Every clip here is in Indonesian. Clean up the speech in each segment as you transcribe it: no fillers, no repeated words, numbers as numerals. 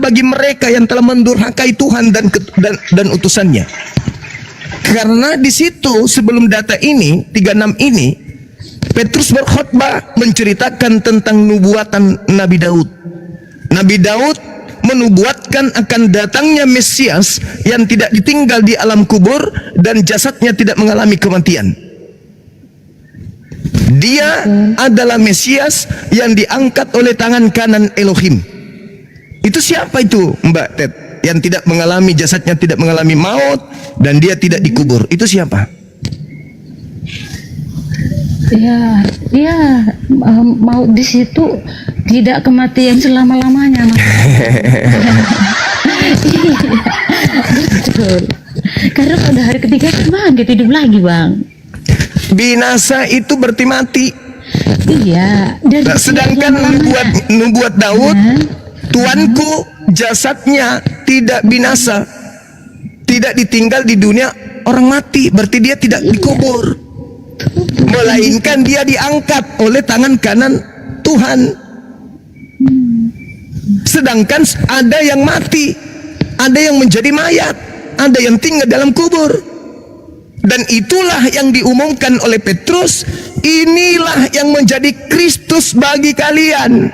bagi mereka yang telah mendurhakai Tuhan dan utusannya. Karena di situ sebelum data ini 36 ini Petrus berkhotbah menceritakan tentang nubuatan Nabi Daud. Nabi Daud menubuatkan akan datangnya Mesias yang tidak ditinggal di alam kubur dan jasadnya tidak mengalami kematian. Dia adalah Mesias yang diangkat oleh tangan kanan Elohim. Itu siapa itu, Mbak Ted? Yang tidak mengalami, jasadnya tidak mengalami maut dan dia tidak dikubur. Itu siapa? Ya, maut di situ tidak kematian selama-lamanya. Iya, betul. Karena pada hari ketiga kan dia hidup lagi, Bang. Binasa itu berarti mati. Iya. Nah, sedangkan nubuat Daud, Tuanku jasadnya tidak binasa, tidak ditinggal di dunia orang mati, berarti dia tidak dikubur, melainkan dia diangkat oleh tangan kanan Tuhan. Sedangkan ada yang mati, ada yang menjadi mayat, ada yang tinggal dalam kubur. Dan itulah yang diumumkan oleh Petrus, inilah yang menjadi Kristus bagi kalian.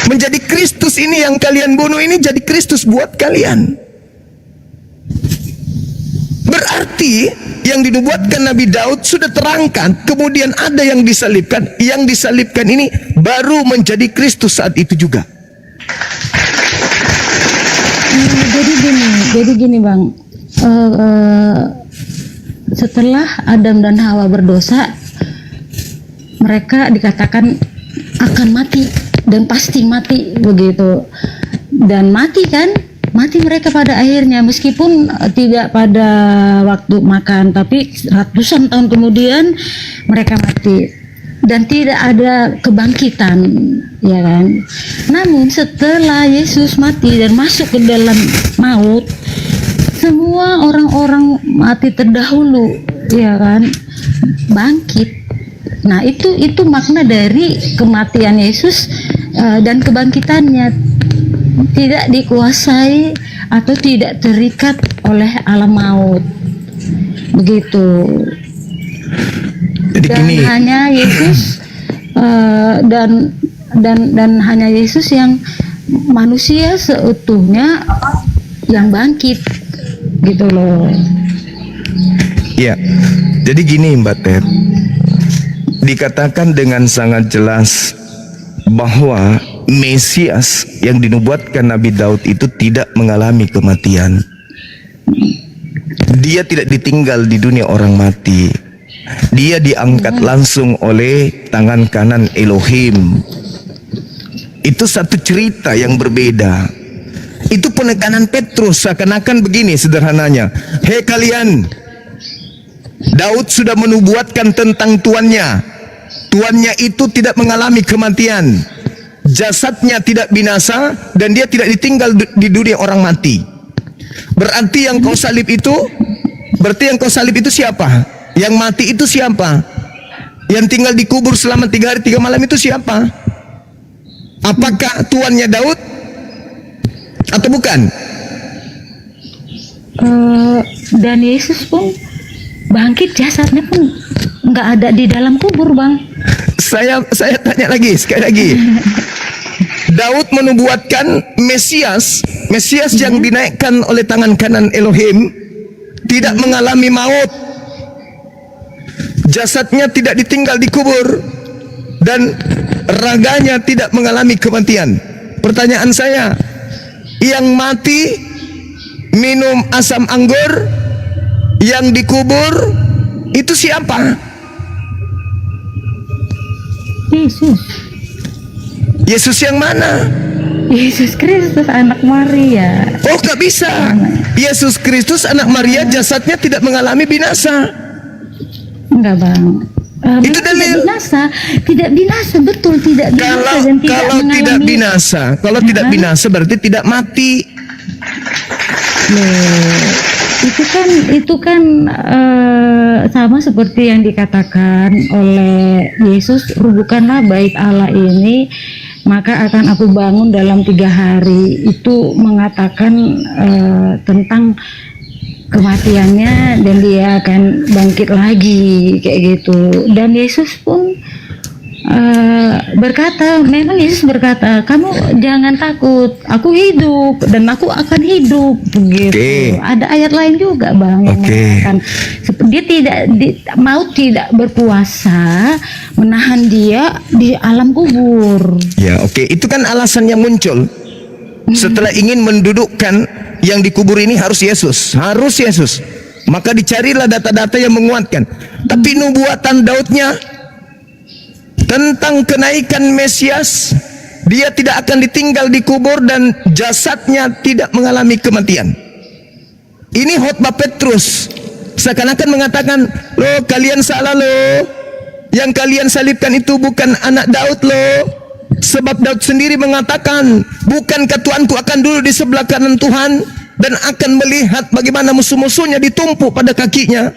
Menjadi Kristus ini yang kalian bunuh ini jadi Kristus buat kalian. Berarti yang dinubuatkan Nabi Daud sudah terangkat, kemudian ada yang disalibkan. Yang disalibkan ini baru menjadi Kristus saat itu juga. Jadi gini Bang, setelah Adam dan Hawa berdosa, mereka dikatakan akan mati dan pasti mati begitu. Dan mati kan? Mati mereka pada akhirnya, meskipun tidak pada waktu makan, tapi ratusan tahun kemudian mereka mati dan tidak ada kebangkitan, ya kan? Namun setelah Yesus mati dan masuk ke dalam maut, semua orang-orang mati terdahulu, ya kan, bangkit. Nah, itu makna dari kematian Yesus dan kebangkitannya. Tidak dikuasai atau tidak terikat oleh alam maut, begitu. Jadi dan gini, hanya Yesus dan hanya Yesus yang manusia seutuhnya yang bangkit, gitu loh. ya. Jadi gini Mbak Ted, dikatakan dengan sangat jelas bahwa Mesias yang dinubuatkan Nabi Daud itu tidak mengalami kematian. Dia tidak ditinggal di dunia orang mati. Dia diangkat langsung oleh tangan kanan Elohim. Itu satu cerita yang berbeda. Itu penekanan Petrus seakan-akan begini sederhananya. Hei kalian, Daud sudah menubuatkan tentang tuannya. Tuannya itu tidak mengalami kematian. Jasadnya tidak binasa dan dia tidak ditinggal di dunia orang mati. Berarti yang kau salib itu, siapa? Yang mati itu siapa? Yang tinggal dikubur selama 3 hari 3 malam itu siapa? Apakah tuannya Daud atau bukan? Dan Yesus pun bangkit, jasadnya pun nggak ada di dalam kubur, Bang. Saya tanya lagi, sekali lagi. Daud menubuatkan Mesias yang dinaikkan oleh tangan kanan Elohim tidak mengalami maut. Jasadnya tidak ditinggal di kubur dan raganya tidak mengalami kematian. Pertanyaan saya, yang mati minum asam anggur, yang dikubur itu siapa? Yesus yang mana? Yesus Kristus anak Maria. Oh, gak bisa. Yesus Kristus anak Maria jasadnya tidak mengalami binasa. Enggak, Bang. Itu dalil. Tidak binasa, betul, tidak binasa dan tidak kalau mengalami. Tidak binasa, kalau tidak binasa berarti tidak mati. Itu kan sama seperti yang dikatakan oleh Yesus, rubuhkanlah bait Allah ini maka akan aku bangun dalam 3 hari. Itu mengatakan tentang kematiannya dan dia akan bangkit lagi kayak gitu. Dan Yesus pun memang Yesus berkata, kamu jangan takut, aku hidup dan aku akan hidup begitu. Ada ayat lain juga Bang yang mengatakan dia maut tidak berkuasa menahan dia di alam kubur. Ya, itu kan alasan yang muncul setelah ingin mendudukkan yang dikubur ini harus Yesus. Maka dicarilah data-data yang menguatkan. Tapi nubuatan Daudnya tentang kenaikan Mesias, dia tidak akan ditinggal di kubur dan jasadnya tidak mengalami kematian. Ini khotbah Petrus seakan-akan mengatakan, loh kalian salah loh, yang kalian salibkan itu bukan anak Daud loh. Sebab Daud sendiri mengatakan, bukankah Tuanku akan duduk di sebelah kanan Tuhan dan akan melihat bagaimana musuh-musuhnya ditumpuk pada kakinya.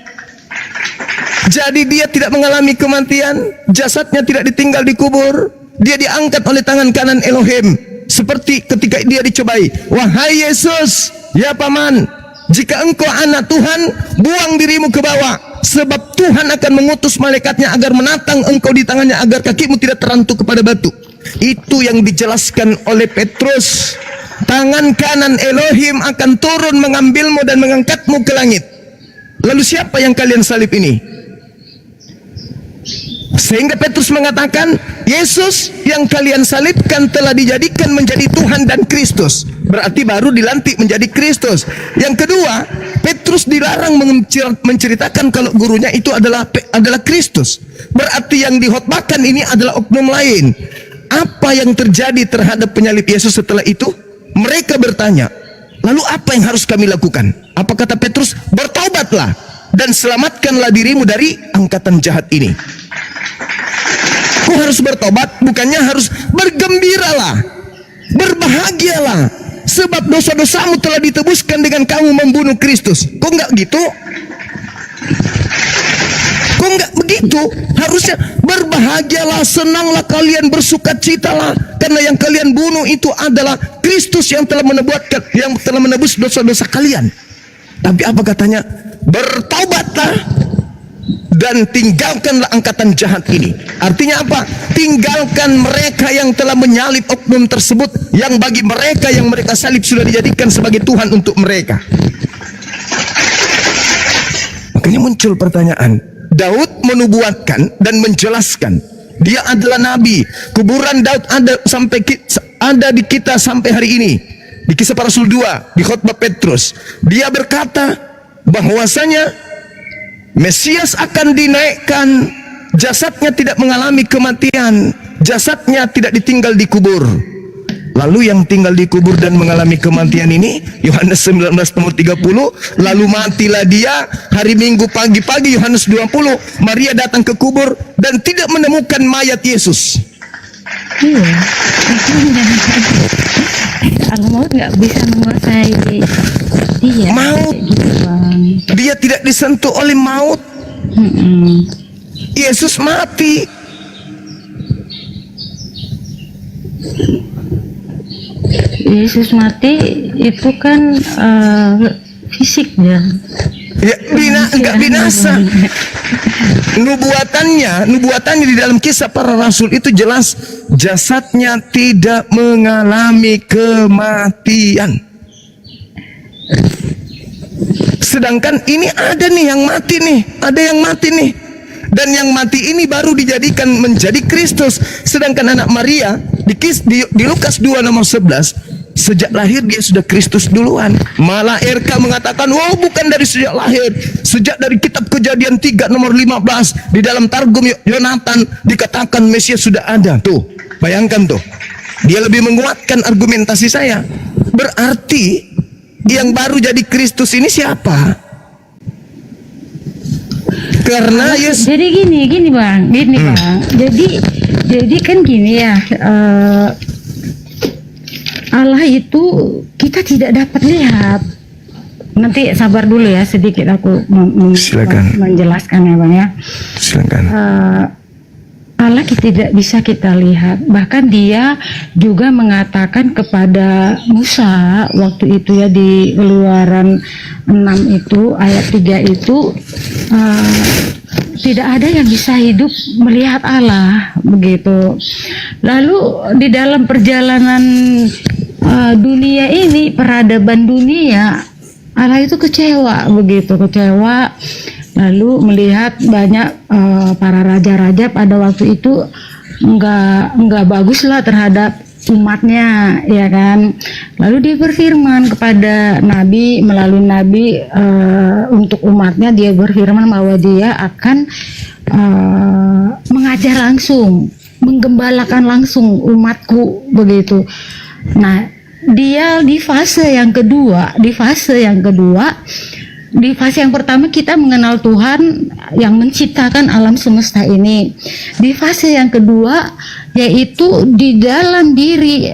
Jadi dia tidak mengalami kematian, jasadnya tidak ditinggal di kubur, dia diangkat oleh tangan kanan Elohim. Seperti ketika dia dicobai, wahai Yesus, ya paman, jika engkau anak Tuhan, buang dirimu ke bawah, sebab Tuhan akan mengutus malaikatnya agar menatang engkau di tangannya, agar kakimu tidak terantuk kepada batu. Itu yang dijelaskan oleh Petrus. Tangan kanan Elohim akan turun mengambilmu dan mengangkatmu ke langit. Lalu siapa yang kalian salib ini? Sehingga Petrus mengatakan, Yesus yang kalian salibkan telah dijadikan menjadi Tuhan dan Kristus. Berarti baru dilantik menjadi Kristus. Yang kedua, Petrus dilarang menceritakan kalau gurunya itu adalah Kristus. Berarti yang dihotbahkan ini adalah oknum lain. Apa yang terjadi terhadap penyalib Yesus setelah itu? Mereka bertanya, lalu apa yang harus kami lakukan? Apa kata Petrus? Bertaubatlah dan selamatkanlah dirimu dari angkatan jahat ini. Kau harus bertobat, bukannya harus bergembiralah, berbahagialah, sebab dosa-dosamu telah ditebuskan dengan kamu membunuh Kristus. Kok enggak gitu? Kok enggak begitu? Harusnya berbahagialah, senanglah kalian, bersukacitalah, karena yang kalian bunuh itu adalah Kristus yang telah menebus dosa-dosa kalian. Tapi apa katanya? Bertaubatlah dan tinggalkanlah angkatan jahat ini. Artinya apa? Tinggalkan mereka yang telah menyalib oknum tersebut, yang bagi mereka yang mereka salib sudah dijadikan sebagai Tuhan untuk mereka. Makanya muncul pertanyaan, Daud menubuatkan dan menjelaskan dia adalah nabi. Kuburan Daud ada di kita sampai hari ini. Di Kisah Para Rasul 2, di khotbah Petrus, dia berkata bahwasanya Mesias akan dinaikkan, jasadnya tidak mengalami kematian, jasadnya tidak ditinggal di kubur. Lalu yang tinggal di kubur dan mengalami kematian ini, Yohanes 19 nomor 30, lalu matilah dia hari Minggu pagi-pagi, Yohanes 20, Maria datang ke kubur dan tidak menemukan mayat Yesus. Iya, maut nggak bisa menguasai dia. Maut, dia tidak disentuh oleh maut. Yesus mati. Yesus mati itu kan fisik ya. Ya, enggak binasa. Nubuatannya di dalam Kisah Para Rasul itu jelas, jasadnya tidak mengalami kematian. Sedangkan ini ada nih yang mati nih, ada yang mati nih. Dan yang mati ini baru dijadikan menjadi Kristus. Sedangkan anak Maria di Lukas 2 nomor 11, sejak lahir dia sudah Kristus duluan. Malah RK mengatakan, oh bukan dari sejak lahir, sejak dari kitab Kejadian 3 nomor 15, di dalam Targum Yonatan dikatakan Mesias sudah ada. Tuh, bayangkan tuh, dia lebih menguatkan argumentasi saya. Berarti yang baru jadi Kristus ini siapa? Karena Yesus. Jadi gini bang, jadi kan gini ya, Allah itu kita tidak dapat lihat. Nanti sabar dulu ya, sedikit aku Silakan. menjelaskan ya bang ya. Silakan. Allah tidak bisa kita lihat. Bahkan dia juga mengatakan kepada Musa waktu itu ya, di Keluaran 6 itu ayat 3 itu, tidak ada yang bisa hidup melihat Allah, begitu. Lalu di dalam perjalanan dunia ini, peradaban dunia, Allah itu kecewa, begitu, kecewa. Lalu melihat banyak para raja-raja pada waktu itu nggak bagus lah terhadap umatnya, ya kan. Lalu dia berfirman kepada nabi, melalui nabi, untuk umatnya dia berfirman bahwa dia akan mengajar langsung, menggembalakan langsung umatku, begitu. Nah, dia di fase yang kedua, di fase yang pertama kita mengenal Tuhan yang menciptakan alam semesta ini. Di fase yang kedua, yaitu di dalam diri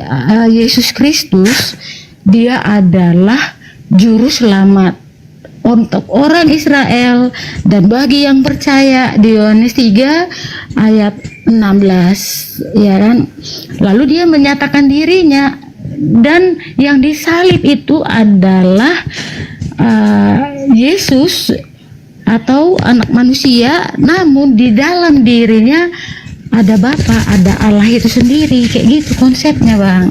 Yesus Kristus, dia adalah juru selamat untuk orang Israel dan bagi yang percaya, di Yohanes 3 ayat 16, ya kan. Lalu dia menyatakan dirinya, dan yang disalib itu adalah Yesus atau anak manusia, namun di dalam dirinya ada Bapa, ada Allah itu sendiri, kayak gitu konsepnya, Bang.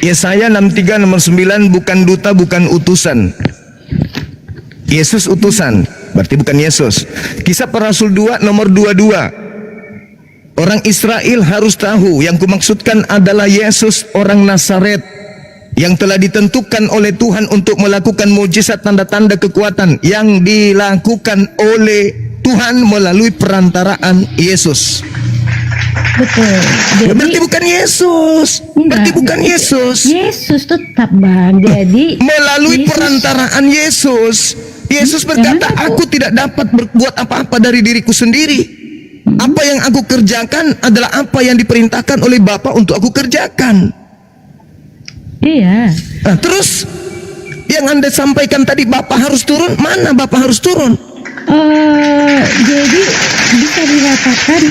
Yesaya 63 nomor 9, bukan duta, bukan utusan. Yesus utusan, berarti bukan Yesus. Kisah Para Rasul 2 nomor 22. Orang Israel harus tahu yang kumaksudkan adalah Yesus orang Nazaret yang telah ditentukan oleh Tuhan untuk melakukan mujizat, tanda-tanda, kekuatan yang dilakukan oleh Tuhan melalui perantaraan Yesus. Betul. Berarti bukan Yesus. Berarti bukan Yesus. Yesus tetap, Bang. Jadi melalui Yesus, perantaraan Yesus. Yesus berkata, aku tidak dapat berbuat apa-apa dari diriku sendiri. Apa yang aku kerjakan adalah apa yang diperintahkan oleh Bapa untuk aku kerjakan. Iya. Nah, terus yang Anda sampaikan tadi, Bapak harus turun, mana Bapak harus turun? Jadi bisa dikatakan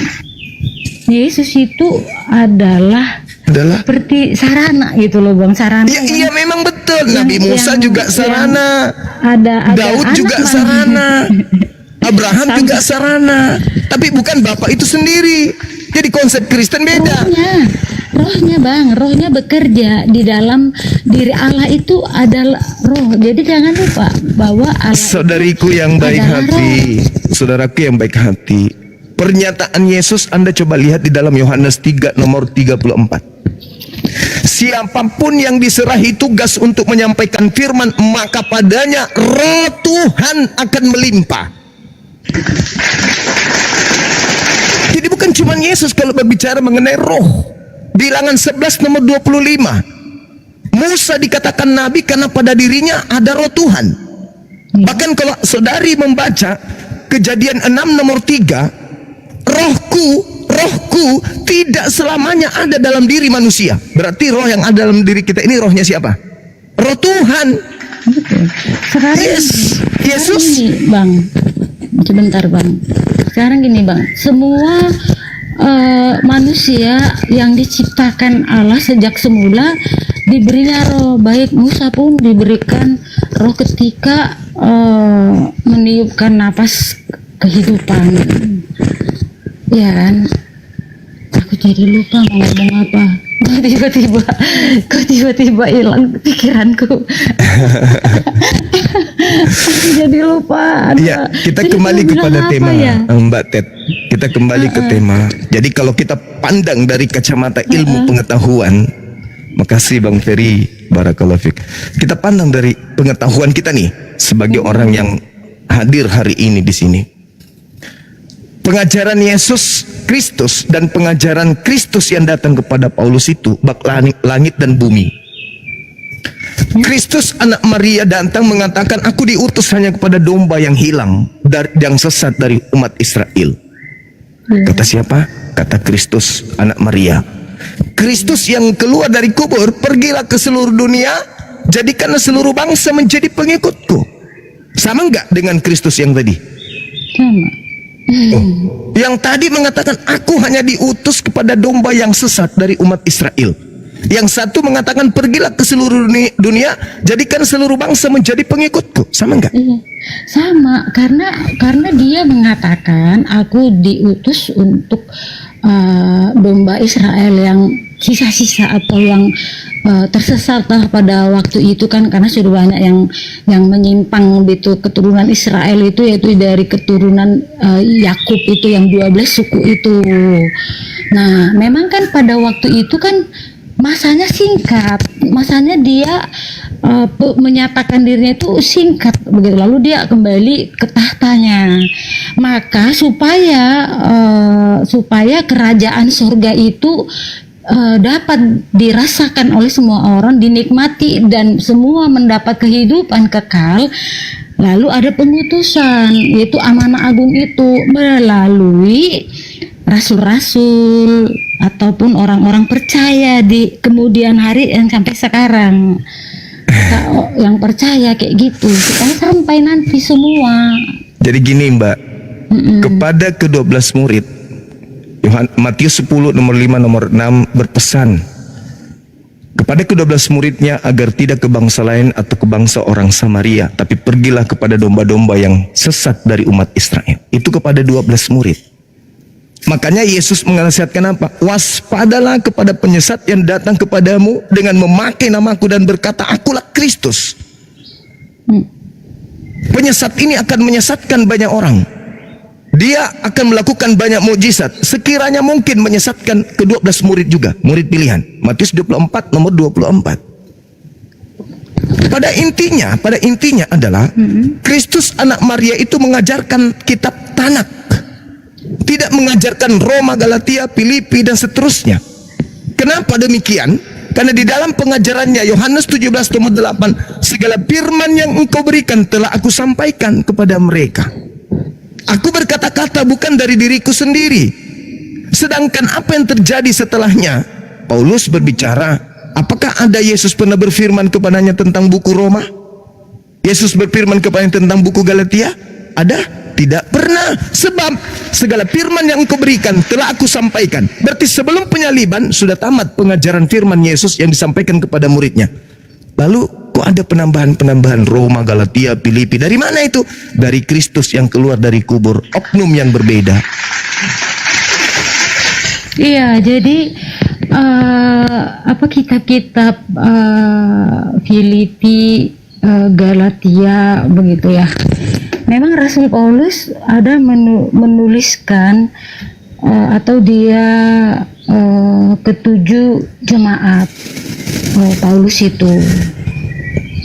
Yesus itu adalah seperti sarana gitu loh, Bang, sarana. Ya, iya memang betul. Nabi Musa juga sarana. Ada Daud juga sarana. Abraham juga sarana. Tapi bukan Bapak itu sendiri. Jadi konsep Kristen beda. Rohnya, Bang, rohnya bekerja di dalam diri Allah itu adalah roh. Jadi jangan lupa bahwa Allah, saudariku yang baik hati, saudaraku yang baik hati, pernyataan Yesus Anda coba lihat di dalam Yohanes 3 nomor 34. Siapapun yang diserahi tugas untuk menyampaikan firman, maka padanya roh Tuhan akan melimpah. Jadi bukan cuma Yesus kalau berbicara mengenai roh. Bilangan 11 nomor 25. Musa dikatakan nabi karena pada dirinya ada roh Tuhan. Bahkan kalau saudari membaca Kejadian 6 nomor 3, rohku tidak selamanya ada dalam diri manusia. Berarti roh yang ada dalam diri kita ini rohnya siapa? Roh Tuhan. Betul. Sekarang Yesus. Gini, Bang. Sebentar, Bang. Sekarang gini, Bang. Semua manusia yang diciptakan Allah sejak semula diberinya roh. Baik Musa pun diberikan roh ketika meniupkan napas kehidupan, ya kan. Aku jadi lupa mau ngomong apa. Kok tiba-tiba hilang pikiranku. Aku jadi lupa. Ya, kita kembali kepada tema, ya? Mbak Ted. Kita kembali ke tema. Jadi kalau kita pandang dari kacamata ilmu pengetahuan, makasih Bang Ferry, barakallahu fik. Kita pandang dari pengetahuan kita nih sebagai orang yang hadir hari ini di sini. Pengajaran Yesus Kristus dan pengajaran Kristus yang datang kepada Paulus itu bak langit dan bumi. Kristus anak Maria datang mengatakan, aku diutus hanya kepada domba yang hilang, yang sesat dari umat Israel. Kata siapa? Kata Kristus anak Maria. Kristus yang keluar dari kubur, pergilah ke seluruh dunia, jadikanlah seluruh bangsa menjadi pengikutku. Sama enggak dengan Kristus yang tadi? Sama. Oh, yang tadi mengatakan aku hanya diutus kepada domba yang sesat dari umat Israel. Yang satu mengatakan pergilah ke seluruh dunia, jadikan seluruh bangsa menjadi pengikutku. Sama enggak? Iya, sama, karena dia mengatakan aku diutus untuk domba Israel yang sisa-sisa atau yang tersesat lah pada waktu itu kan, karena sudah banyak yang menyimpang gitu keturunan Israel itu, yaitu dari keturunan Yakub itu yang 12 suku itu. Nah, memang kan pada waktu itu kan masanya singkat, masanya dia menyatakan dirinya itu singkat begitu, lalu dia kembali ke tahtanya. Maka supaya kerajaan surga itu dapat dirasakan oleh semua orang, dinikmati dan semua mendapat kehidupan kekal, lalu ada pengutusan, yaitu amanah agung itu melalui rasul-rasul ataupun orang-orang percaya di kemudian hari yang sampai sekarang. Yang percaya kayak gitu supaya sampai nanti semua. Jadi gini Mbak, kepada ke-12 murid, Matius 10 nomor 5 nomor 6 berpesan kepada ke-12 muridnya agar tidak ke bangsa lain atau ke bangsa orang Samaria, tapi pergilah kepada domba-domba yang sesat dari umat Israel. Itu kepada 12 murid. Makanya Yesus menasihatkan apa? Waspadalah kepada penyesat yang datang kepadamu dengan memakai namaku dan berkata, akulah Kristus. Penyesat ini akan menyesatkan banyak orang. Dia akan melakukan banyak mukjizat. Sekiranya mungkin menyesatkan ke-12 murid juga, murid pilihan. Matius 24 nomor 24. Pada intinya adalah Kristus anak Maria itu mengajarkan kitab Tanak. Tidak mengajarkan Roma, Galatia, Filipi dan seterusnya. Kenapa demikian? Karena di dalam pengajarannya Yohanes 17 nomor 8, segala firman yang engkau berikan telah aku sampaikan kepada mereka. Aku berkata-kata bukan dari diriku sendiri. Sedangkan apa yang terjadi setelahnya? Paulus berbicara, apakah ada Yesus pernah berfirman kepadanya tentang buku Roma? Yesus berfirman kepadanya tentang buku Galatia? Ada? Tidak pernah. Sebab segala firman yang engkau berikan telah aku sampaikan. Berarti sebelum penyaliban sudah tamat pengajaran firman Yesus yang disampaikan kepada muridnya. Lalu kok ada penambahan Roma, Galatia, Filipi? Dari mana itu? Dari Kristus yang keluar dari kubur, oknum yang berbeda. Iya, jadi kitab-kitab Filipi, Galatia begitu ya. Memang Rasul Paulus ada menuliskan atau dia ketujuh jemaat Paulus itu.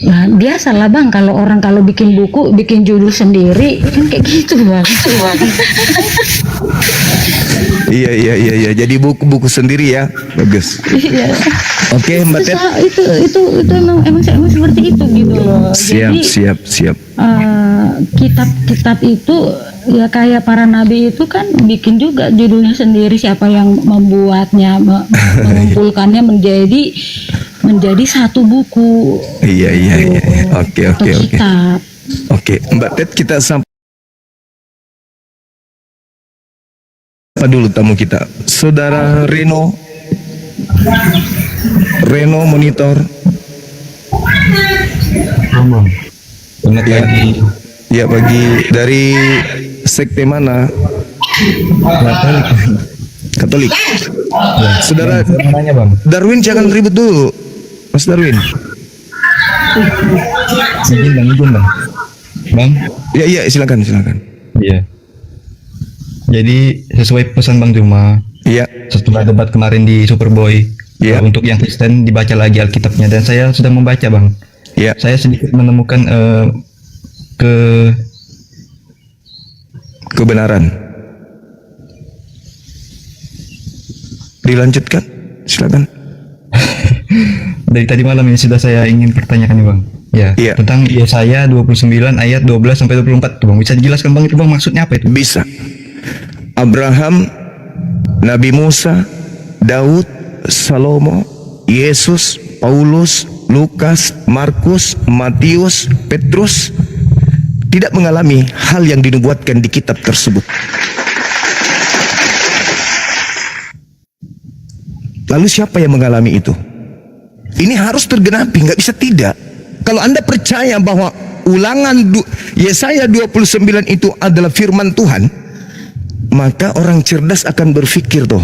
Nah, biasalah Bang, kalau orang kalau bikin buku, bikin judul sendiri kan kayak gitu Bang. Iya. Jadi buku-buku sendiri ya, bagus. Iya. Oke, Mbak Ted. Itu emang seperti itu gitu loh. Siap. Kitab-kitab itu ya kayak para nabi itu kan bikin juga judulnya sendiri, siapa yang membuatnya, mengumpulkannya menjadi satu buku. Iya. Oke. Kitab. Oke, Mbak Ted, kita sampai apa dulu tamu kita? Saudara Reno monitor. Selamat pagi. Ya, pagi. Dari sekte mana? Katolik. Ya, Saudara nanya Bang. Darwin, jangan ribut dulu, Mas Darwin. Izin Bang. Bang. Iya, silakan. Iya. Jadi sesuai pesan Bang Juma. Iya. Setelah debat kemarin di Superboy, Iya. Untuk yang Kristen dibaca lagi Alkitabnya, dan saya sudah membaca Bang. Iya. Saya sedikit menemukan Kebenaran. Dilanjutkan, silakan. dari tadi malam ini sudah saya ingin pertanyakan nih Bang. Ya, Iya. tentang Yesaya 29 ayat 12 sampai 24 tuh Bang. Bisa dijelaskan Bang itu Bang, maksudnya apa itu? Bisa. Abraham, Nabi Musa, Daud, Salomo, Yesus, Paulus, Lukas, Markus, Matius, Petrus, tidak mengalami hal yang dinubuatkan di kitab tersebut. Lalu siapa yang mengalami itu? Ini harus tergenapi, nggak bisa tidak. Kalau Anda percaya bahwa Yesaya 29 itu adalah firman Tuhan, maka orang cerdas akan berpikir tuh,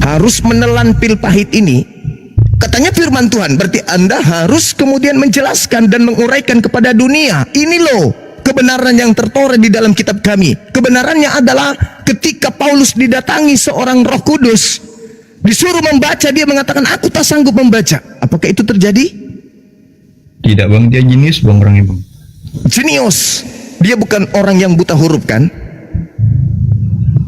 harus menelan pil pahit ini. Katanya firman Tuhan, berarti Anda harus kemudian menjelaskan dan menguraikan kepada dunia, ini loh kebenaran yang tertera di dalam kitab kami. Kebenarannya adalah ketika Paulus didatangi seorang Roh Kudus, disuruh membaca, dia mengatakan, aku tak sanggup membaca. Apakah itu terjadi? Tidak bang, dia jenius bang orangnya bang. Jenius. Dia bukan orang yang buta huruf kan?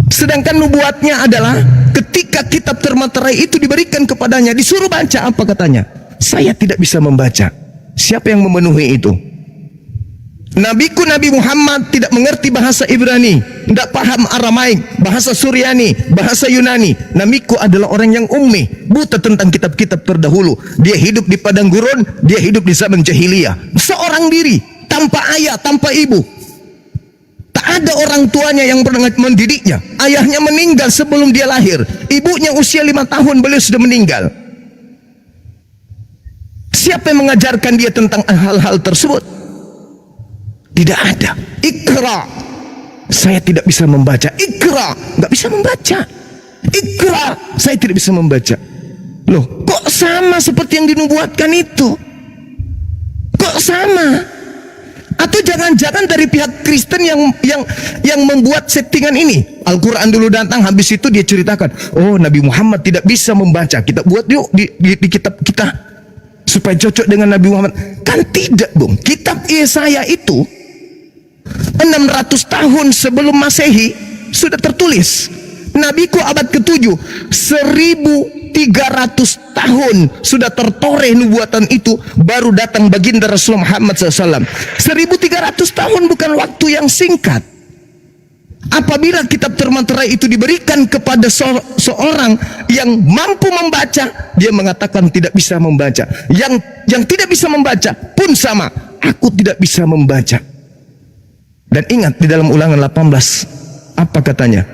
Sedangkan nubuatnya adalah ketika kitab termaterai itu diberikan kepadanya, disuruh baca, apa katanya? Saya tidak bisa membaca. Siapa yang memenuhi itu? Nabiku Nabi Muhammad tidak mengerti bahasa Ibrani, tidak paham Aramaik, bahasa Suryani, bahasa Yunani. Nabiku adalah orang yang ummi, buta tentang kitab-kitab terdahulu. Dia hidup di padang gurun, dia hidup di zaman jahiliyah, seorang diri, tanpa ayah, tanpa ibu. Tak ada orang tuanya yang pernah mendidiknya. Ayahnya meninggal sebelum dia lahir. Ibunya usia 5 tahun, beliau sudah meninggal. Siapa yang mengajarkan dia tentang hal-hal tersebut? Tidak ada. Ikra. Saya tidak bisa membaca. Ikra. Nggak bisa membaca. Ikra. Saya tidak bisa membaca. Loh, kok sama seperti yang dinubuatkan itu? Kok sama? Atau jangan-jangan dari pihak Kristen yang membuat settingan ini? Al-Quran dulu datang, habis itu dia ceritakan, oh Nabi Muhammad tidak bisa membaca, kita buat yuk di kitab kita supaya cocok dengan Nabi Muhammad. Kan tidak bung. Kitab Yesaya itu 600 tahun sebelum Masehi sudah tertulis. Nabiku abad ke-7, 1300 tahun sudah tertoreh nubuatan itu, baru datang baginda Rasulullah Muhammad SAW. 1300 tahun bukan waktu yang singkat. Apabila kitab termaterai itu diberikan kepada seorang yang mampu membaca, dia mengatakan tidak bisa membaca. Yang tidak bisa membaca pun sama, aku tidak bisa membaca. Dan ingat di dalam Ulangan 18 apa katanya?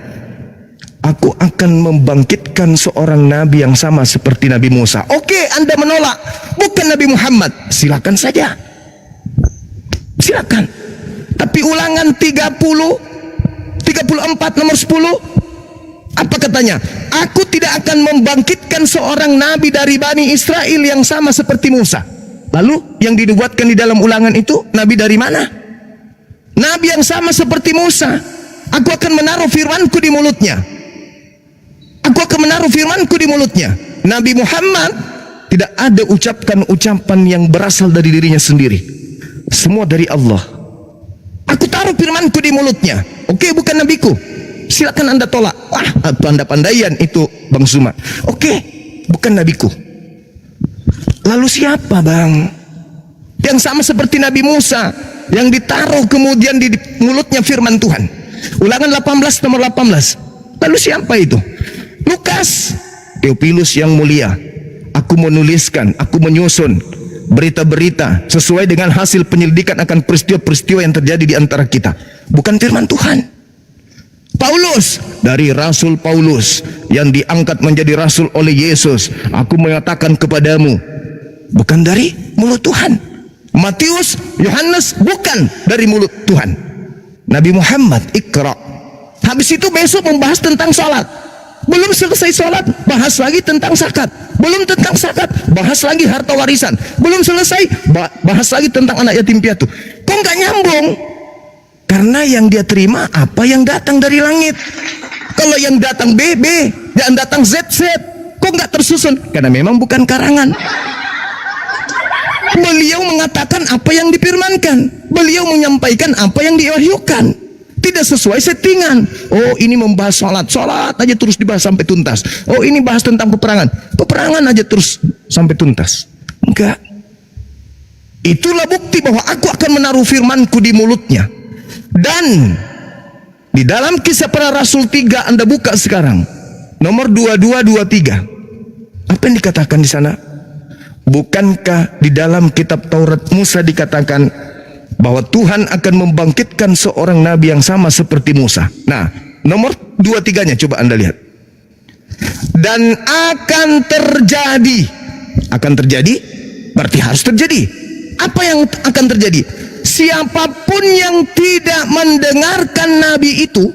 Aku akan membangkitkan seorang nabi yang sama seperti Nabi Musa. Oke, Anda menolak, bukan Nabi Muhammad, silakan saja, silakan. Tapi Ulangan 34 nomor 10 apa katanya? Aku tidak akan membangkitkan seorang nabi dari Bani Israel yang sama seperti Musa. Lalu yang dinubuatkan di dalam Ulangan itu nabi dari mana? Nabi yang sama seperti Musa. Aku akan menaruh firmanku di mulutnya. Aku akan menaruh firmanku di mulutnya. Nabi Muhammad tidak ada ucapan yang berasal dari dirinya sendiri. Semua dari Allah. Aku taruh firmanku di mulutnya. Oke, bukan nabiku. Silakan Anda tolak. Wah, atau Anda pandaian itu Bang Suma. Oke, bukan nabiku. Lalu siapa bang? Yang sama seperti Nabi Musa, yang ditaruh kemudian di mulutnya firman Tuhan. Ulangan 18 nomor 18. Lalu siapa itu? Lukas. Theophilus yang mulia, aku menuliskan, aku menyusun berita-berita sesuai dengan hasil penyelidikan akan peristiwa-peristiwa yang terjadi di antara kita. Bukan firman Tuhan. Paulus, dari Rasul Paulus yang diangkat menjadi Rasul oleh Yesus, aku mengatakan kepadamu, bukan dari mulut Tuhan. Matius, Yohanes, bukan dari mulut Tuhan. Nabi Muhammad, Iqra. Habis itu besok membahas tentang sholat. Belum selesai sholat, bahas lagi tentang zakat. Belum tentang zakat, bahas lagi harta warisan. Belum selesai, bahas lagi tentang anak yatim piatu. Kok nggak nyambung? Karena yang dia terima apa yang datang dari langit. Kalau yang datang BB, yang datang ZZ, kok nggak tersusun? Karena memang bukan karangan. Beliau mengatakan apa yang difirmankan. Beliau menyampaikan apa yang diwahyukan. Tidak sesuai settingan. Oh, ini membahas sholat aja terus dibahas sampai tuntas. Oh, ini bahas tentang peperangan aja terus sampai tuntas. Enggak. Itulah bukti bahwa aku akan menaruh firmanku di mulutnya. Dan di dalam Kisah Para Rasul 3, Anda buka sekarang nomor 2223. Apa yang dikatakan di sana? Bukankah di dalam kitab Taurat Musa dikatakan bahwa Tuhan akan membangkitkan seorang nabi yang sama seperti Musa. Nah, nomor 2-3-nya coba Anda lihat. Dan akan terjadi. Akan terjadi berarti harus terjadi. Apa yang akan terjadi? Siapapun yang tidak mendengarkan nabi itu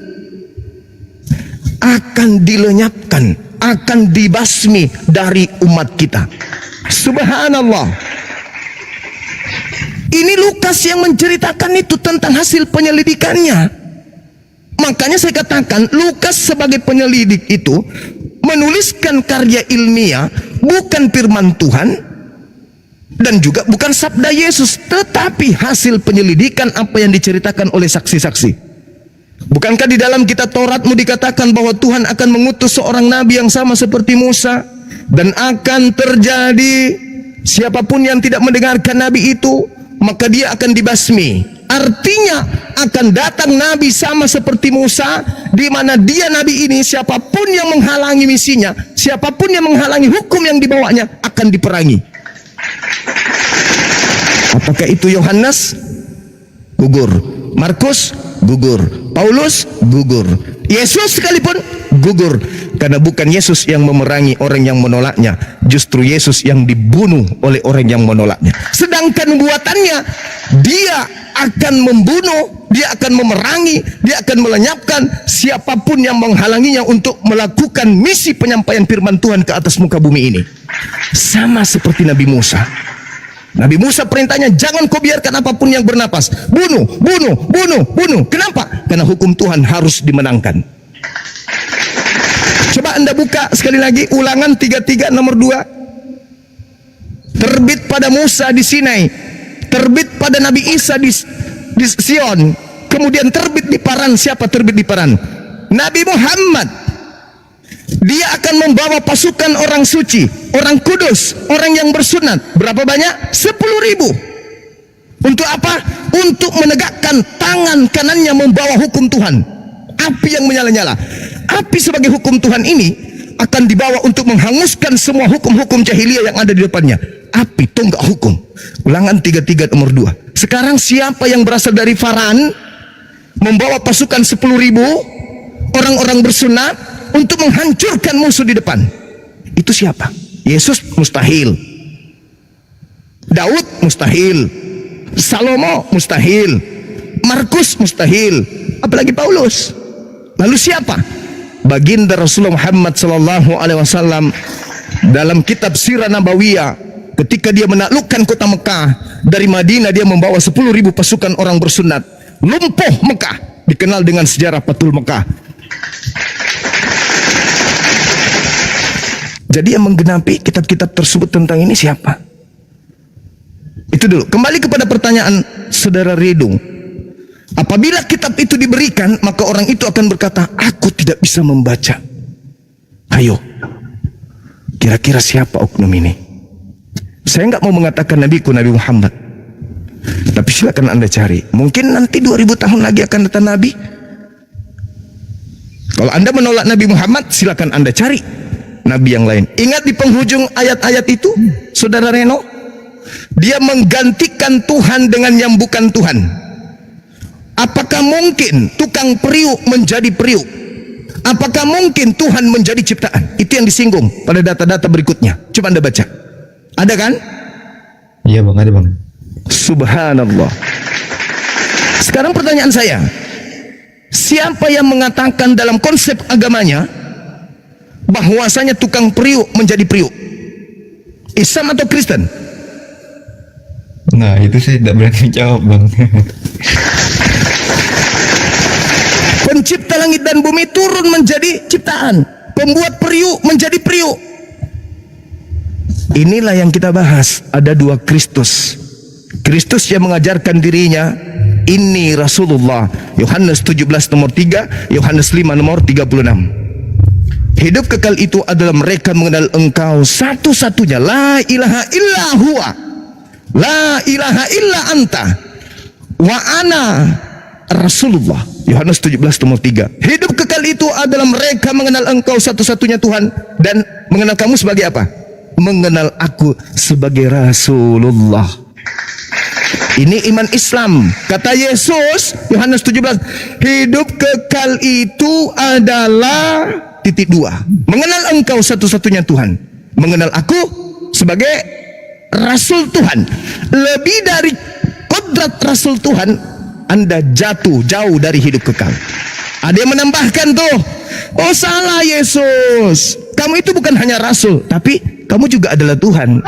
akan dilenyapkan, akan dibasmi dari umat kita. Subhanallah. Ini Lukas yang menceritakan itu tentang hasil penyelidikannya. Makanya saya katakan Lukas sebagai penyelidik itu menuliskan karya ilmiah, bukan firman Tuhan dan juga bukan sabda Yesus, tetapi hasil penyelidikan apa yang diceritakan oleh saksi-saksi. Bukankah di dalam kitab Tauratmu dikatakan bahwa Tuhan akan mengutus seorang nabi yang sama seperti Musa, dan akan terjadi siapapun yang tidak mendengarkan nabi itu maka dia akan dibasmi. Artinya akan datang nabi sama seperti Musa, di mana dia nabi ini siapapun yang menghalangi misinya, siapapun yang menghalangi hukum yang dibawanya akan diperangi. Apakah itu Yohanes? Gugur. Markus? Gugur. Paulus? Gugur. Yesus sekalipun gugur, karena bukan Yesus yang memerangi orang yang menolaknya, justru Yesus yang dibunuh oleh orang yang menolaknya. Sedangkan buatannya, dia akan membunuh, dia akan memerangi, dia akan melenyapkan siapapun yang menghalanginya untuk melakukan misi penyampaian firman Tuhan ke atas muka bumi ini. Sama seperti Nabi Musa. Nabi Musa perintahnya, jangan kau biarkan apapun yang bernapas. Bunuh, bunuh, bunuh, bunuh. Kenapa? Karena hukum Tuhan harus dimenangkan. Coba Anda buka sekali lagi Ulangan 33 nomor 2. Terbit pada Musa di Sinai, terbit pada Nabi Isa di Sion, kemudian terbit di Paran. Siapa terbit di Paran? Nabi Muhammad. Dia akan membawa pasukan orang suci, orang kudus, orang yang bersunat. Berapa banyak? 10.000. Untuk apa? Untuk menegakkan tangan kanannya membawa hukum Tuhan. Api yang menyala-nyala. Api sebagai hukum Tuhan ini akan dibawa untuk menghanguskan semua hukum-hukum jahiliyah yang ada di depannya. Api tonggak hukum. Ulangan 33 nomor 2. Sekarang siapa yang berasal dari Faran membawa pasukan 10.000 orang-orang bersunat untuk menghancurkan musuh di depan? Itu siapa? Yesus mustahil. Daud mustahil. Salomo mustahil. Markus mustahil. Apalagi Paulus. Lalu siapa? Baginda Rasulullah Muhammad sallallahu alaihi wasallam dalam kitab Sirah Nabawiyah, ketika dia menaklukkan kota Mekah, dari Madinah dia membawa 10.000 pasukan orang bersunat. Lumpuh Mekah, dikenal dengan sejarah Fathul Mekah. Jadi yang menggenapi kitab-kitab tersebut tentang ini siapa? Itu dulu. Kembali kepada pertanyaan saudara Redung. Apabila kitab itu diberikan, maka orang itu akan berkata, aku tidak bisa membaca. Ayo, kira-kira siapa oknum ini? Saya nggak mau mengatakan nabiku Nabi Muhammad, tapi silakan Anda cari. Mungkin nanti 2000 tahun lagi akan datang Nabi. Kalau Anda menolak Nabi Muhammad, silakan Anda cari Nabi yang lain. Ingat di penghujung ayat-ayat itu, saudara Reno, dia menggantikan Tuhan dengan yang bukan Tuhan. Apakah mungkin tukang periuk menjadi periuk? Apakah mungkin Tuhan menjadi ciptaan? Itu yang disinggung pada data-data berikutnya. Coba Anda baca. Ada kan? Iya bang, ada bang. Subhanallah. Sekarang pertanyaan saya, siapa yang mengatakan dalam konsep agamanya bahwasanya tukang periuk menjadi periuk? Islam atau Kristen? Nah itu saya tidak berani jawab bang. Pencipta langit dan bumi turun menjadi ciptaan, pembuat periuk menjadi periuk. Inilah yang kita bahas. Ada dua Kristus. Kristus yang mengajarkan dirinya, ini Rasulullah. Yohanes 17 nomor 3, Yohanes 5 nomor 36. Hidup kekal itu adalah mereka mengenal engkau satu-satunya, la ilaha illa huwa, la ilaha illa anta, wa ana Rasulullah. Yohanes 17 nomor 3. Hidup kekal itu adalah mereka mengenal engkau satu-satunya Tuhan, dan mengenal kamu sebagai apa? Mengenal aku sebagai Rasulullah. Ini iman Islam. Kata Yesus, Yohanes 17, hidup kekal itu adalah titik dua. Mengenal engkau satu-satunya Tuhan. Mengenal aku sebagai Rasul Tuhan. Lebih dari kodrat Rasul Tuhan, Anda jatuh jauh dari hidup kekal. Ada yang menambahkan tuh, oh salah Yesus, kamu itu bukan hanya Rasul, tapi kamu juga adalah Tuhan.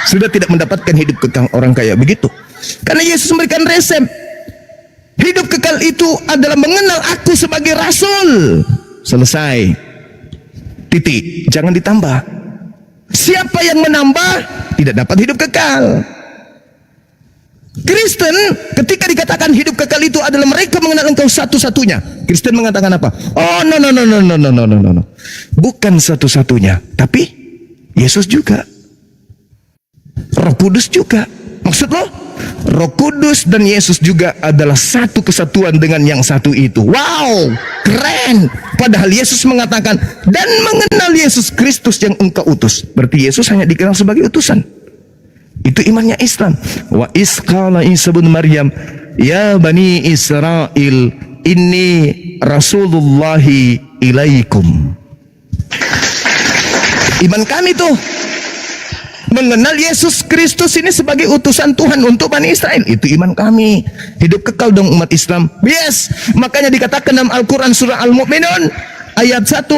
Sudah tidak mendapatkan hidup kekal orang kayak begitu. Karena Yesus memberikan resep. Hidup kekal itu adalah mengenal aku sebagai Rasul. Selesai. Titik. Jangan ditambah. Siapa yang menambah tidak dapat hidup kekal. Kristen ketika dikatakan hidup kekal itu adalah mereka mengenal engkau satu-satunya. Kristen mengatakan apa? Oh no. Bukan satu-satunya, tapi Yesus juga. Roh Kudus juga. Maksud lo? Roh Kudus dan Yesus juga adalah satu kesatuan dengan yang satu itu. Wow, keren. Padahal Yesus mengatakan, dan mengenal Yesus Kristus yang engkau utus. Berarti Yesus hanya dikenal sebagai utusan. Itu imannya Islam. Wa isqala Isa bin Maryam, ya bani Israel, inni rasulullahi ilaikum. Iman kami tuh mengenal Yesus Kristus ini sebagai utusan Tuhan untuk Bani Israel. Itu iman kami. Hidup kekal dong umat Islam. Yes. Makanya dikatakan dalam Al-Quran surah Al-Mu'minun ayat 1,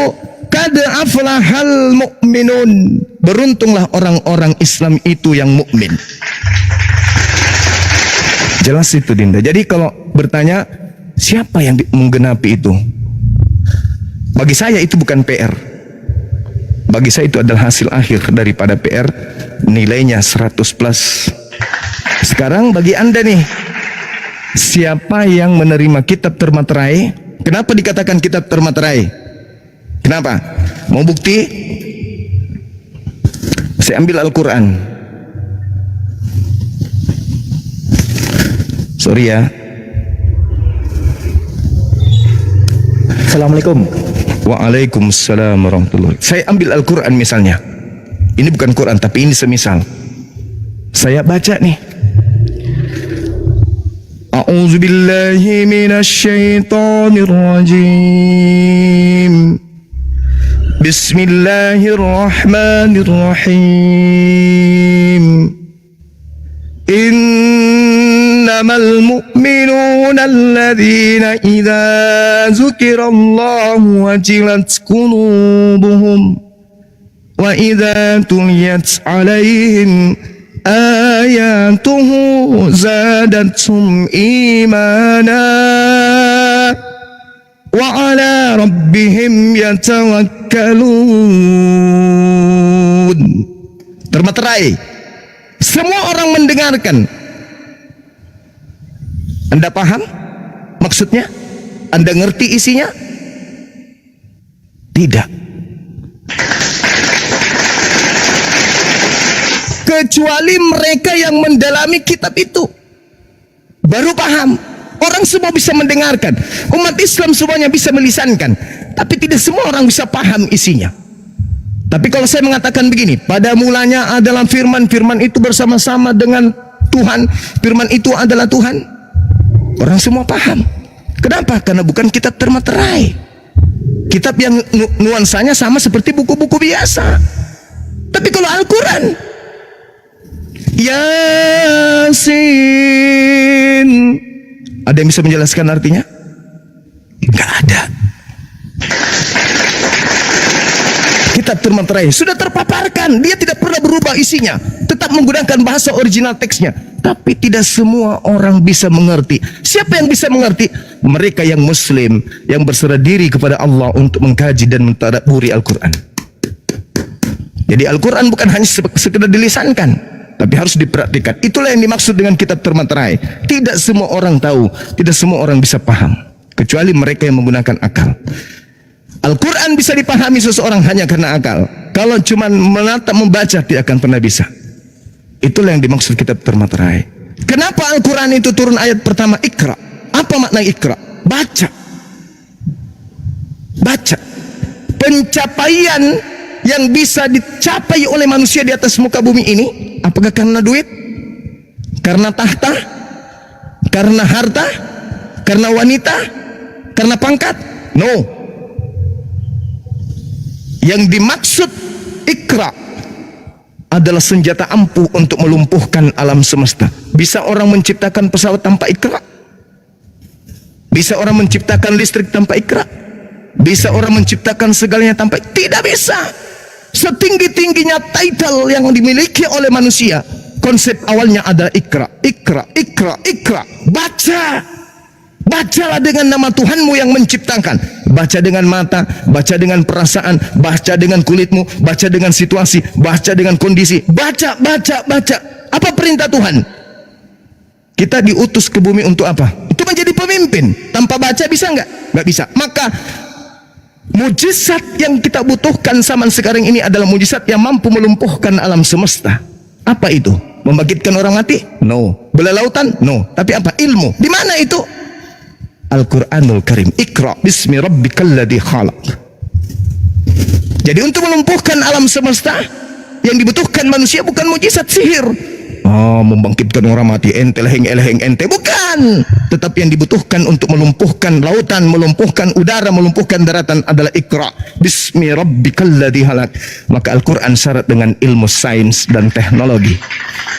kad aflahal mu'minun. Beruntunglah orang-orang Islam itu yang mukmin. Jelas itu Dinda. Jadi kalau bertanya siapa yang menggenapi itu, bagi saya itu bukan PR. Bagi saya itu adalah hasil akhir daripada PR, nilainya 100+. Sekarang bagi Anda nih, siapa yang menerima kitab termaterai? Kenapa dikatakan kitab termaterai? Kenapa? Mau bukti? Saya ambil Al-Quran. Sorry ya. Assalamualaikum. Waalaikumsalam warahmatullahi. Saya ambil Al-Quran misalnya. Ini bukan Quran tapi ini semisal. Saya baca nih. A'udzu billahi minasyaitonir rajim. Bismillahirrahmanirrahim. Innamal mu'minuna alladzina idza dzukirallahu wajilat qulubuhum wa idza tuliyat 'alaihim ayatuhu zadatuhum imana wa 'ala rabbihim yatawakkalun. Termaterai. Semua orang mendengarkan. Anda paham maksudnya? Anda ngerti isinya? Tidak. Kecuali mereka yang mendalami kitab itu baru paham. Orang semua bisa mendengarkan. Umat Islam semuanya bisa melisankan. Tapi tidak semua orang bisa paham isinya. Tapi kalau saya mengatakan begini, pada mulanya adalah firman, firman itu bersama-sama dengan Tuhan, firman itu adalah Tuhan, orang semua paham. Kenapa? Karena bukan kitab termaterai, kitab yang nuansanya sama seperti buku-buku biasa. Tapi kalau Al-Quran, Yasin, ada yang bisa menjelaskan artinya? Nggak ada. Kitab termaterai sudah terpaparkan, dia tidak pernah berubah isinya, tetap menggunakan bahasa original teksnya. Tapi tidak semua orang bisa mengerti. Siapa yang bisa mengerti? Mereka yang Muslim, yang berserah diri kepada Allah untuk mengkaji dan mentadabburi Al-Quran. Jadi Al-Quran bukan hanya sekedar dilisankan, tapi harus diperhatikan. Itulah yang dimaksud dengan kitab termaterai. Tidak semua orang tahu, tidak semua orang bisa paham, kecuali mereka yang menggunakan akal. Al-Quran bisa dipahami seseorang hanya karena akal. Kalau cuma menatap membaca tidak akan pernah bisa. Itulah yang dimaksud kitab termaterai. Kenapa Al-Quran itu turun ayat pertama Iqra? Apa makna Iqra? Baca. Baca. Pencapaian yang bisa dicapai oleh manusia di atas muka bumi ini, apakah karena duit? Karena tahta? Karena harta? Karena wanita? Karena pangkat? No. Yang dimaksud Iqra adalah senjata ampuh untuk melumpuhkan alam semesta. Bisa orang menciptakan pesawat tanpa Iqra? Bisa orang menciptakan listrik tanpa Iqra? Bisa orang menciptakan segalanya tanpa? Tidak bisa. Setinggi-tingginya title yang dimiliki oleh manusia, konsep awalnya adalah Iqra, Iqra, Iqra, Iqra. Baca. Bacalah dengan nama Tuhanmu yang menciptakan. Baca dengan mata, baca dengan perasaan, baca dengan kulitmu, baca dengan situasi, baca dengan kondisi. Baca, baca, baca. Apa perintah Tuhan? Kita diutus ke bumi untuk apa? Itu menjadi pemimpin. Tanpa baca bisa nggak? Nggak bisa. Maka mujizat yang kita butuhkan zaman sekarang ini adalah mujizat yang mampu melumpuhkan alam semesta. Apa itu? Membangkitkan orang mati? No. Belah lautan? No. Tapi apa? Ilmu. Di mana itu? Al-Quranul Karim. Iqra bismi rabbikal ladzi khalaq. Jadi untuk melumpuhkan alam semesta, yang dibutuhkan manusia bukan mujizat sihir. Oh, membangkitkan orang mati, ente leheng ente, bukan. Tetapi yang dibutuhkan untuk melumpuhkan lautan, melumpuhkan udara, melumpuhkan daratan adalah Iqra bismi rabbikal ladzi khalaq. Maka Al-Quran syarat dengan ilmu sains dan teknologi.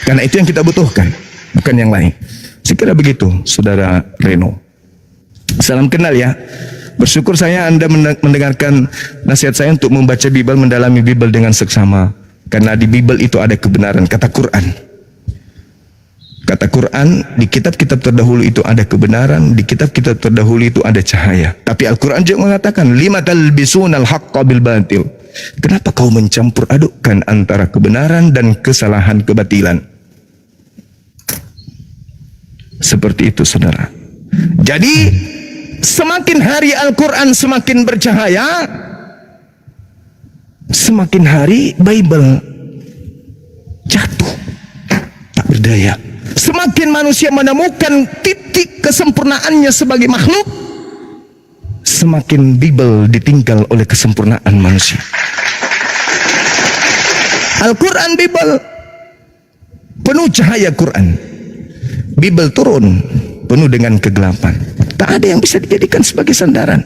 Karena itu yang kita butuhkan, bukan yang lain. Sekira begitu, Saudara Reno. Salam kenal ya. Bersyukur saya Anda mendengarkan nasihat saya untuk membaca Bible, mendalami Bible dengan seksama. Karena di Bible itu ada kebenaran, kata Quran. Kata Quran, di kitab-kitab terdahulu itu ada kebenaran, di kitab-kitab terdahulu itu ada cahaya. Tapi Al-Quran juga mengatakan, lima talbisunal haqqa bil batil. Kenapa kau mencampur adukkan antara kebenaran dan kesalahan, kebatilan? Seperti itu, saudara. Jadi semakin hari Al-Quran semakin bercahaya, semakin hari Bible jatuh, tak berdaya. Semakin manusia menemukan titik kesempurnaannya sebagai makhluk, semakin Bible ditinggal oleh kesempurnaan manusia. Al-Quran, Bible penuh cahaya Quran, Bible turun penuh dengan kegelapan. Tak ada yang bisa dijadikan sebagai sandaran.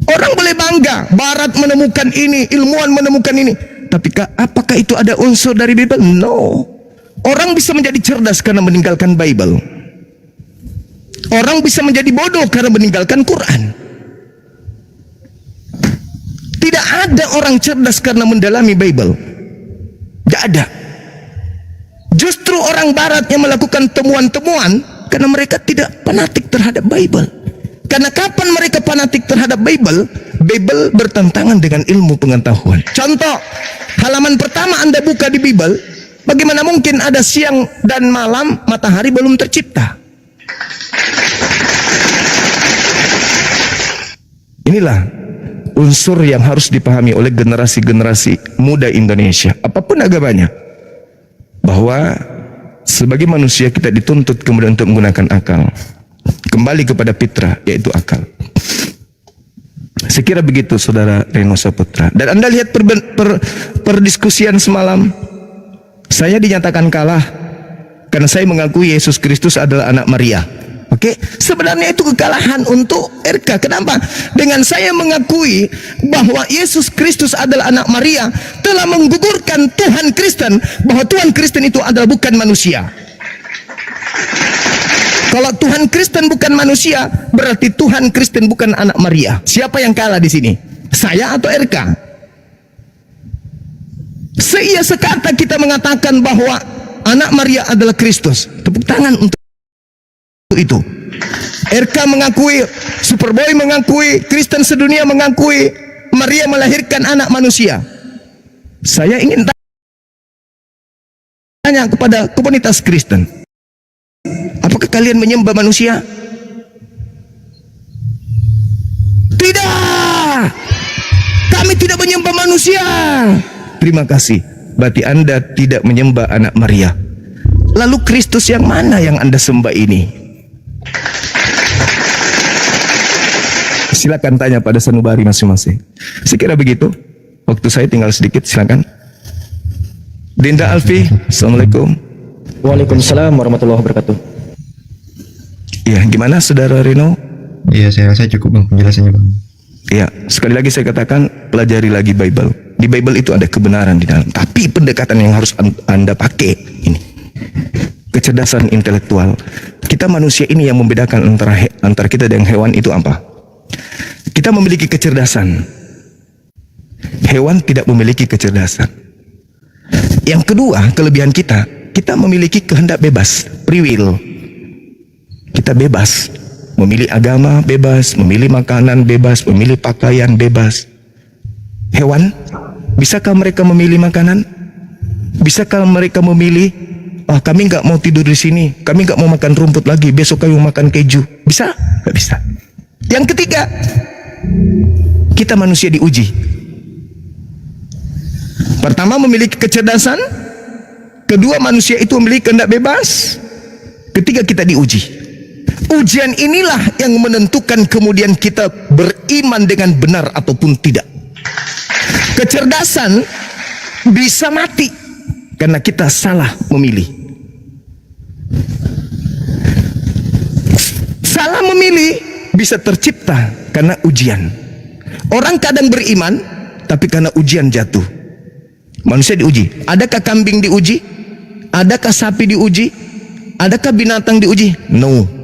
Orang boleh bangga, Barat menemukan ini, ilmuwan menemukan ini, tapi apakah itu ada unsur dari Bible? No. Orang bisa menjadi cerdas karena meninggalkan Bible. Orang bisa menjadi bodoh karena meninggalkan Quran. Tidak ada orang cerdas karena mendalami Bible. Tidak ada. Justru orang Barat yang melakukan temuan-temuan karena mereka tidak fanatik terhadap Bible. Karena kapan mereka fanatik terhadap Bible? Bible bertentangan dengan ilmu pengetahuan. Contoh, halaman pertama Anda buka di Bible, bagaimana mungkin ada siang dan malam, matahari belum tercipta? Inilah unsur yang harus dipahami oleh generasi-generasi muda Indonesia, apapun agamanya, bahwa sebagai manusia kita dituntut kemudian untuk menggunakan akal, kembali kepada fitrah, yaitu akal. Sekira begitu, Saudara Reno Saputra. Dan Anda lihat perdiskusian semalam, saya dinyatakan kalah karena saya mengakui Yesus Kristus adalah anak Maria. Oke, sebenarnya itu kekalahan untuk RK. Kenapa? Dengan saya mengakui bahwa Yesus Kristus adalah anak Maria, telah menggugurkan Tuhan Kristen, bahwa Tuhan Kristen itu adalah bukan manusia. Kalau Tuhan Kristen bukan manusia, berarti Tuhan Kristen bukan anak Maria. Siapa yang kalah di sini? Saya atau RK? Seia sekata kita mengatakan bahwa anak Maria adalah Kristus. Tepuk tangan untuk itu. RK mengakui, Superboy mengakui, Kristen sedunia mengakui Maria melahirkan anak manusia. Saya ingin tanya kepada komunitas Kristen, apakah kalian menyembah manusia? Tidak. Kami tidak menyembah manusia. Terima kasih. Berarti Anda tidak menyembah anak Maria. Lalu Kristus yang mana yang Anda sembah ini? Silakan tanya pada sanubari masing-masing. Sekira begitu. Waktu saya tinggal sedikit, silakan. Dinda Alfi, Assalamualaikum. Waalaikumsalam warahmatullahi wabarakatuh. Ya, gimana saudara Reno? Iya, saya rasa cukup bang penjelasannya bang. Ya, sekali lagi saya katakan, pelajari lagi Bible. Di Bible itu ada kebenaran di dalam. Tapi pendekatan yang harus Anda pakai ini, kecerdasan intelektual. Kita manusia ini yang membedakan antara kita dengan hewan itu apa? Kita memiliki kecerdasan. Hewan tidak memiliki kecerdasan. Yang kedua, kelebihan kita memiliki kehendak bebas, free will. Kita bebas. Memilih agama bebas, memilih makanan bebas, memilih pakaian bebas. Hewan, bisakah mereka memilih makanan? Bisakah mereka memilih, kami nggak mau tidur di sini, kami nggak mau makan rumput lagi, besok kami mau makan keju? Bisa? Nggak bisa. Yang ketiga, kita manusia diuji. Pertama, memiliki kecerdasan. Kedua, manusia itu memiliki kehendak bebas. Ketiga, kita diuji. Ujian inilah yang menentukan kemudian kita beriman dengan benar ataupun tidak. Kecerdasan bisa mati karena kita salah memilih. Salah memilih bisa tercipta karena ujian. Orang kadang beriman, tapi karena ujian jatuh. Manusia diuji. Adakah kambing diuji? Adakah sapi diuji? Adakah binatang diuji? No.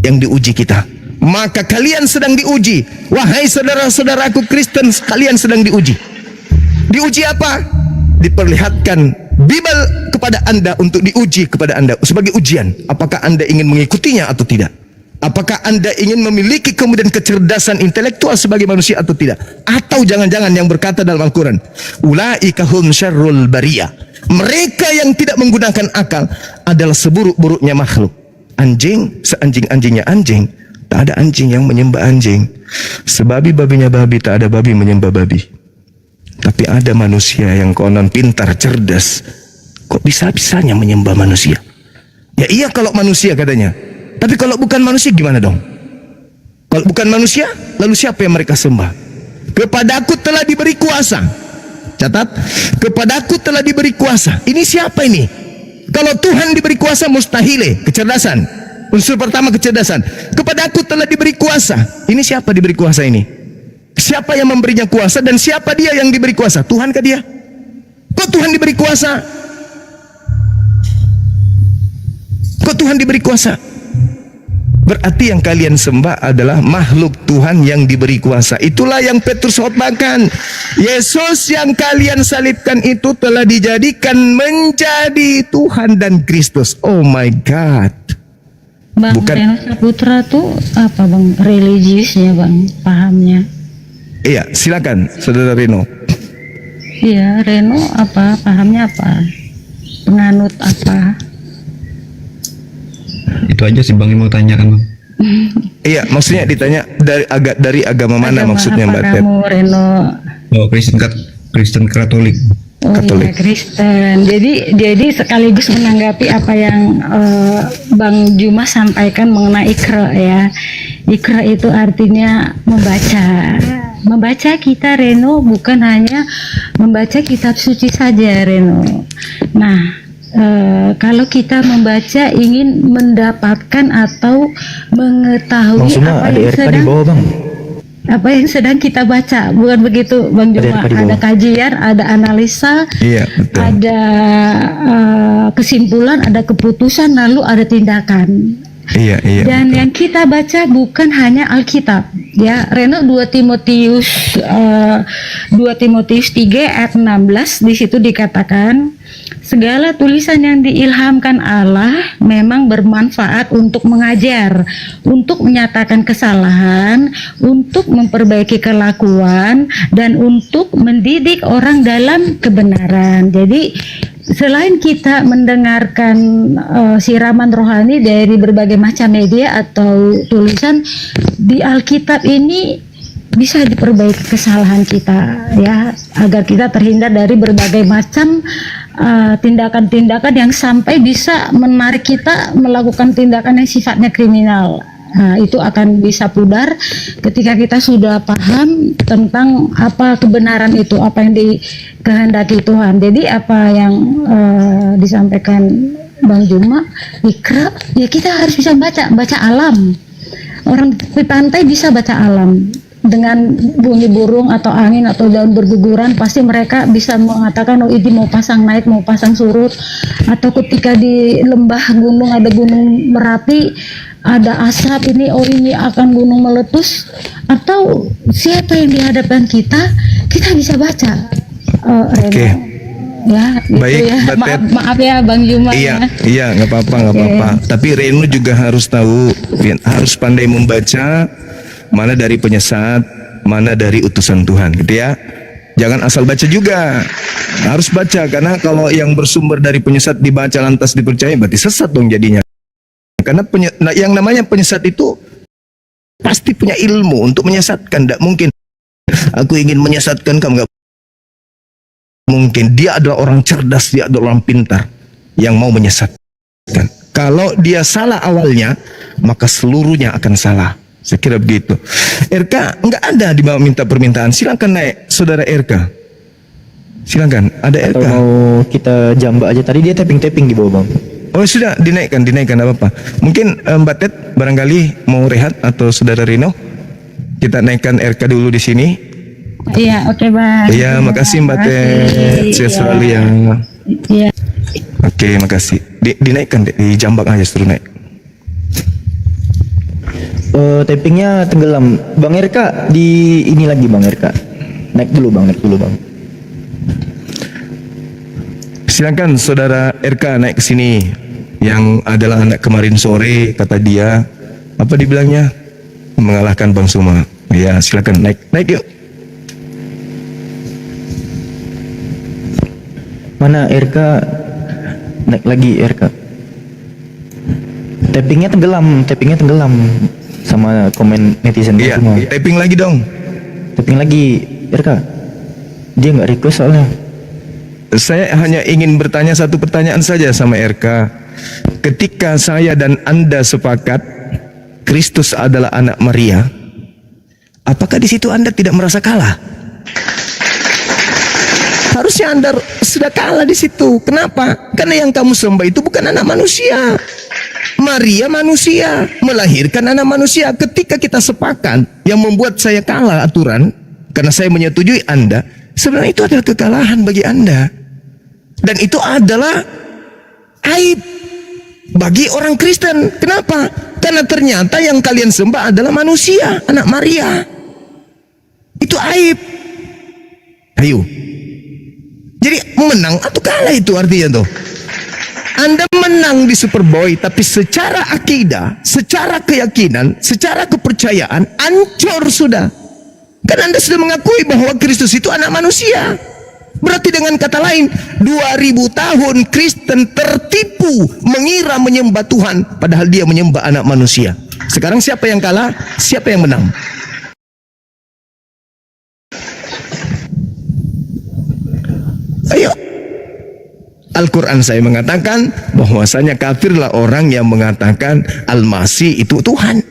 Yang diuji kita. Maka kalian sedang diuji. Wahai saudara-saudaraku Kristen, kalian sedang diuji. Diuji apa? Diperlihatkan Bible kepada Anda untuk diuji kepada Anda sebagai ujian. Apakah Anda ingin mengikutinya atau tidak? Apakah Anda ingin memiliki kemudian kecerdasan intelektual sebagai manusia atau tidak? Atau jangan-jangan yang berkata dalam Al-Quran, ulaika hum syarrul bariyah. Mereka yang tidak menggunakan akal adalah seburuk-buruknya makhluk. Anjing, seanjing-anjingnya anjing, tak ada anjing yang menyembah anjing. Sebabi-babinya babi, tak ada babi menyembah babi. Tapi ada manusia yang konon pintar, cerdas, kok bisa-bisanya menyembah manusia? Ya iya kalau manusia katanya. Tapi kalau bukan manusia gimana dong? Kalau bukan manusia, lalu siapa yang mereka sembah? Kepadaku telah diberi kuasa. Catat, kepadaku telah diberi kuasa. Ini siapa ini? Kalau Tuhan diberi kuasa, mustahil kecerdasan. Unsur pertama kecerdasan. Kepadaku telah diberi kuasa. Ini siapa diberi kuasa ini? Siapa yang memberinya kuasa dan siapa dia yang diberi kuasa? Tuhan kah dia? Kok Tuhan diberi kuasa? Kok Tuhan diberi kuasa? Berarti yang kalian sembah adalah makhluk Tuhan yang diberi kuasa. Itulah yang Petrus khotbahkan. Yesus yang kalian salibkan itu telah dijadikan menjadi Tuhan dan Kristus. Oh my God. Bang Bukan. Reno Saputra tuh apa bang? Religiusnya bang, pahamnya. Iya, silakan saudara Reno. Iya, Reno apa? Pahamnya apa? Penganut apa? Itu aja sih bang yang mau tanyakan bang. Iya, maksudnya ditanya dari agama mana Agama maksudnya apa Mbak Ted? kamu, Reno? Oh, Kristen Katolik. Oh Katolik. iya, Kristen. Jadi sekaligus menanggapi apa yang Bang Juma sampaikan mengenai Iqra ya. Iqra itu artinya membaca. Membaca kita Reno bukan hanya membaca kitab suci saja Reno. Nah, kalau kita membaca ingin mendapatkan atau mengetahui apa yang sedang kita baca, bukan begitu Bang Juma? Ada kajian, ada analisa, Iya, betul. ada kesimpulan, ada keputusan, lalu ada tindakan. Iya, Dan betul. yang kita baca bukan hanya Alkitab, ya. Reno 2 Timotius 3 ayat 16 di situ dikatakan, segala tulisan yang diilhamkan Allah memang bermanfaat untuk mengajar, untuk menyatakan kesalahan, untuk memperbaiki kelakuan, dan untuk mendidik orang dalam kebenaran. Jadi selain kita mendengarkan siraman rohani dari berbagai macam media atau tulisan, di Alkitab ini bisa diperbaiki kesalahan kita ya, agar kita terhindar dari berbagai macam tindakan-tindakan yang sampai bisa menarik kita melakukan tindakan yang sifatnya kriminal. Nah, itu akan bisa pudar ketika kita sudah paham tentang apa kebenaran itu, apa yang dikehendaki Tuhan. Jadi apa yang disampaikan Bang Juma, Ikra, ya kita harus bisa baca alam. Orang di pantai bisa baca alam. Dengan bunyi burung atau angin atau daun berguguran, pasti mereka bisa mengatakan, oh ini mau pasang naik, mau pasang surut. Atau ketika di lembah gunung, ada gunung Merapi, ada asap, ini oh ini akan gunung meletus. Atau siapa yang dihadapkan kita bisa baca. Oke. Ya, gitu Baik, ya. Batet. Maaf ya Bang Juma. Iya, ya. iya, nggak apa-apa, nggak apa-apa. Tapi Renu juga harus tahu, harus pandai membaca mana dari penyesat, mana dari utusan Tuhan, gitu ya. Jangan asal baca juga, harus baca, karena kalau yang bersumber dari penyesat dibaca lantas dipercaya, berarti sesat dong jadinya. Karena yang namanya penyesat itu pasti punya ilmu untuk menyesatkan, tidak mungkin. Aku ingin menyesatkan kamu, nggak mungkin. Dia adalah orang cerdas, dia adalah orang pintar yang mau menyesatkan. Kalau dia salah awalnya, maka seluruhnya akan salah. Saya kira begitu. RK nggak ada di bawah minta permintaan. Silakan naik, saudara RK. Silakan, ada RK. Atau mau kita jambak aja, tadi dia tapping di bawah bang. Oh sudah, dinaikkan apa apa. Mungkin Mbak Ted barangkali mau rehat, atau saudara Rino. Kita naikkan RK dulu di sini. Iya, oke Bang. Iya, makasih Mbak Ted. Sehat selalu ya. Iya. Oke, makasih. Dinaikkan, dijambak aja, suruh naik. Tappingnya tenggelam. Bang RK di ini lagi bang RK. Naik dulu bang. Silakan saudara RK naik ke sini. Yang adalah anak kemarin sore, kata dia, apa dibilangnya? Mengalahkan Bang Suma. Ya, silakan naik yuk. Mana RK? Naik lagi RK. Tappingnya tenggelam sama komen netizen Iya, semua. typing lagi dong. Tapping lagi RK. Dia nggak request soalnya. Saya hanya ingin bertanya satu pertanyaan saja sama RK. Ketika saya dan Anda sepakat Kristus adalah anak Maria, apakah di situ Anda tidak merasa kalah? Harusnya Anda sudah kalah di situ. Kenapa? Karena yang kamu sembah itu bukan anak manusia. Maria manusia, melahirkan anak manusia. Ketika kita sepakat, yang membuat saya kalah aturan, karena saya menyetujui Anda, sebenarnya itu adalah kekalahan bagi Anda. Dan itu adalah aib bagi orang Kristen. Kenapa? Karena ternyata yang kalian sembah adalah manusia, anak Maria. Itu aib. Ayo. Jadi menang atau kalah itu artinya tuh. Anda menang di Superboy, tapi secara akidah, secara keyakinan, secara kepercayaan, hancur sudah. Karena Anda sudah mengakui bahwa Kristus itu anak manusia. Berarti dengan kata lain, 2000 tahun Kristen tertipu mengira menyembah Tuhan, padahal dia menyembah anak manusia. Sekarang siapa yang kalah? Siapa yang menang? Ayo. Al-Quran saya mengatakan bahwasanya kafirlah orang yang mengatakan Al-Masih itu Tuhan.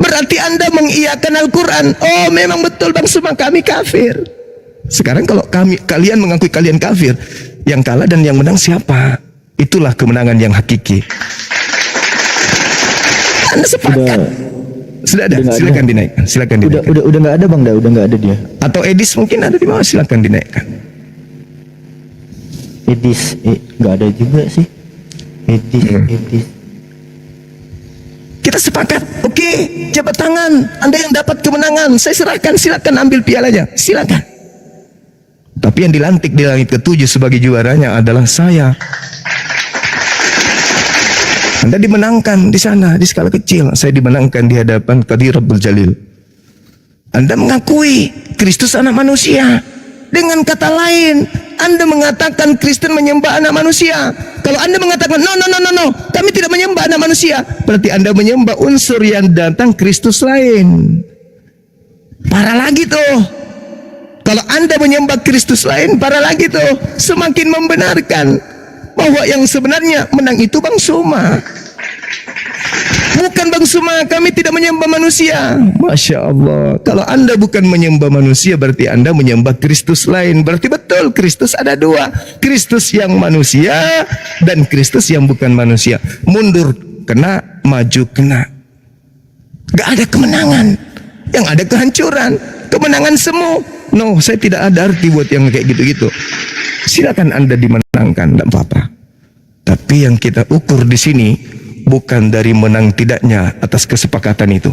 Berarti Anda mengiyakan Al-Quran. Oh memang betul Bang Suma, kami kafir. Sekarang kalau kalian mengakui kalian kafir, yang kalah dan yang menang siapa? Itulah kemenangan yang hakiki. Anda sepakat. Sudah ada, silakan dinaikkan. Silakan dinaikkan. Udah nggak ada bang, udah nggak ada dia. Atau Edis mungkin ada di bawah, silakan dinaikkan. Edis, nggak ada juga sih. Edis. Kita sepakat, oke, jabat tangan. Anda yang dapat kemenangan, saya serahkan, silakan ambil pialanya, silakan. Tapi yang dilantik di langit ketujuh sebagai juaranya adalah saya. Anda dimenangkan di sana, di skala kecil. Saya dimenangkan di hadapan Qadir Rabbul Jalil. Anda mengakui Kristus anak manusia. Dengan kata lain, Anda mengatakan Kristen menyembah anak manusia. Kalau Anda mengatakan no, kami tidak menyembah anak manusia, berarti Anda menyembah unsur yang datang Kristus lain. Parah lagi tuh. Kalau Anda menyembah Kristus lain, parah lagi tuh. Semakin membenarkan bahwa yang sebenarnya menang itu Bang Suma. Bukan Bang Suma, kami tidak menyembah manusia. Masya Allah. Kalau Anda bukan menyembah manusia, berarti Anda menyembah Kristus lain. Berarti betul, Kristus ada dua. Kristus yang manusia dan Kristus yang bukan manusia. Mundur kena, maju kena. Gak ada kemenangan. Yang ada kehancuran. Kemenangan semu. No, saya tidak ada arti buat yang kayak gitu-gitu. Silakan Anda dimenangkan, tidak apa-apa. Tapi yang kita ukur di sini bukan dari menang tidaknya atas kesepakatan itu,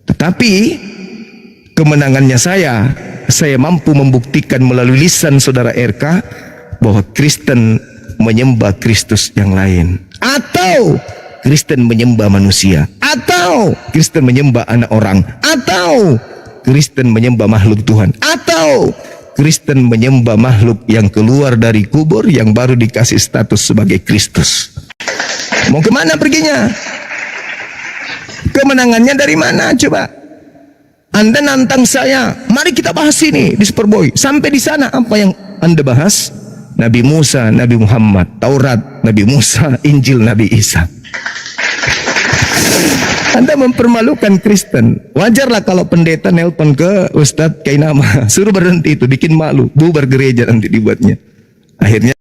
tetapi kemenangannya saya mampu membuktikan melalui lisan saudara RK bahwa Kristen menyembah Kristus yang lain, atau Kristen menyembah manusia, atau Kristen menyembah anak orang, atau Kristen menyembah makhluk Tuhan, atau Kristen menyembah makhluk yang keluar dari kubur yang baru dikasih status sebagai Kristus. Mau kemana perginya? Kemenangannya dari mana coba? Anda nantang saya, mari kita bahas ini di Superboy. Sampai di sana apa yang Anda bahas? Nabi Musa, Nabi Muhammad, Taurat, Nabi Musa, Injil, Nabi Isa. Anda mempermalukan Kristen. Wajarlah kalau pendeta nelpon ke Ustadz Kainama, suruh berhenti itu, bikin malu, bubar gereja nanti dibuatnya. Akhirnya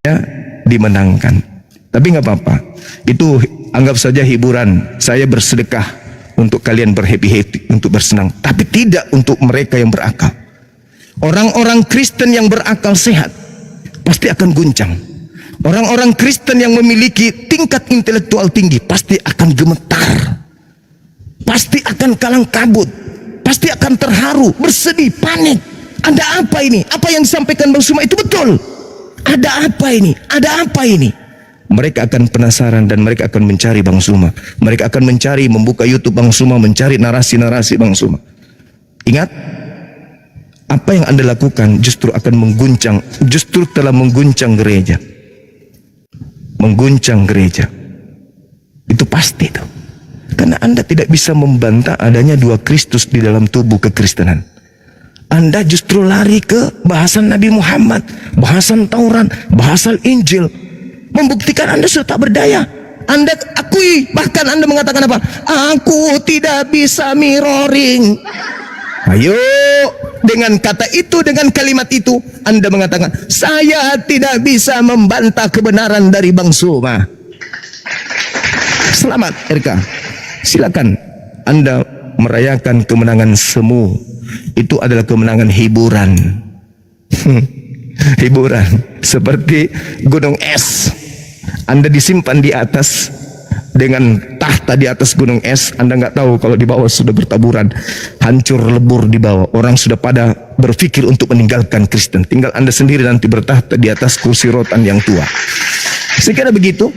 dimenangkan. Tapi nggak apa-apa. Itu anggap saja hiburan. Saya bersedekah untuk kalian berhappy-happy, untuk bersenang. Tapi tidak untuk mereka yang berakal. Orang-orang Kristen yang berakal sehat pasti akan guncang. Orang-orang Kristen yang memiliki tingkat intelektual tinggi pasti akan gemetar. Pasti akan kalang kabut. Pasti akan terharu, bersedih, panik. Ada apa ini? Apa yang disampaikan Bang Suma itu betul? Ada apa ini? Ada apa ini? Mereka akan penasaran dan mereka akan mencari Bang Suma. Mereka akan mencari, membuka YouTube Bang Suma, mencari narasi-narasi Bang Suma. Ingat, apa yang Anda lakukan justru akan mengguncang, justru telah mengguncang gereja. Mengguncang gereja. Itu pasti itu. Karena Anda tidak bisa membantah adanya dua Kristus di dalam tubuh kekristenan. Anda justru lari ke bahasan Nabi Muhammad, bahasan Taurat, bahasan Injil. Membuktikan Anda sudah tak berdaya. Anda akui, bahkan Anda mengatakan apa? Aku tidak bisa mirroring. Ayo, dengan kata itu, dengan kalimat itu, Anda mengatakan, saya tidak bisa membantah kebenaran dari Bang Suma. Selamat RK. Silakan Anda merayakan kemenangan semu. Itu adalah kemenangan hiburan. Hiburan seperti gunung es. Anda disimpan di atas dengan tahta di atas gunung es. Anda nggak tahu kalau di bawah sudah bertaburan, hancur lebur di bawah. Orang sudah pada berpikir untuk meninggalkan Kristen. Tinggal Anda sendiri nanti bertahta di atas kursi rotan yang tua. Saya kira begitu.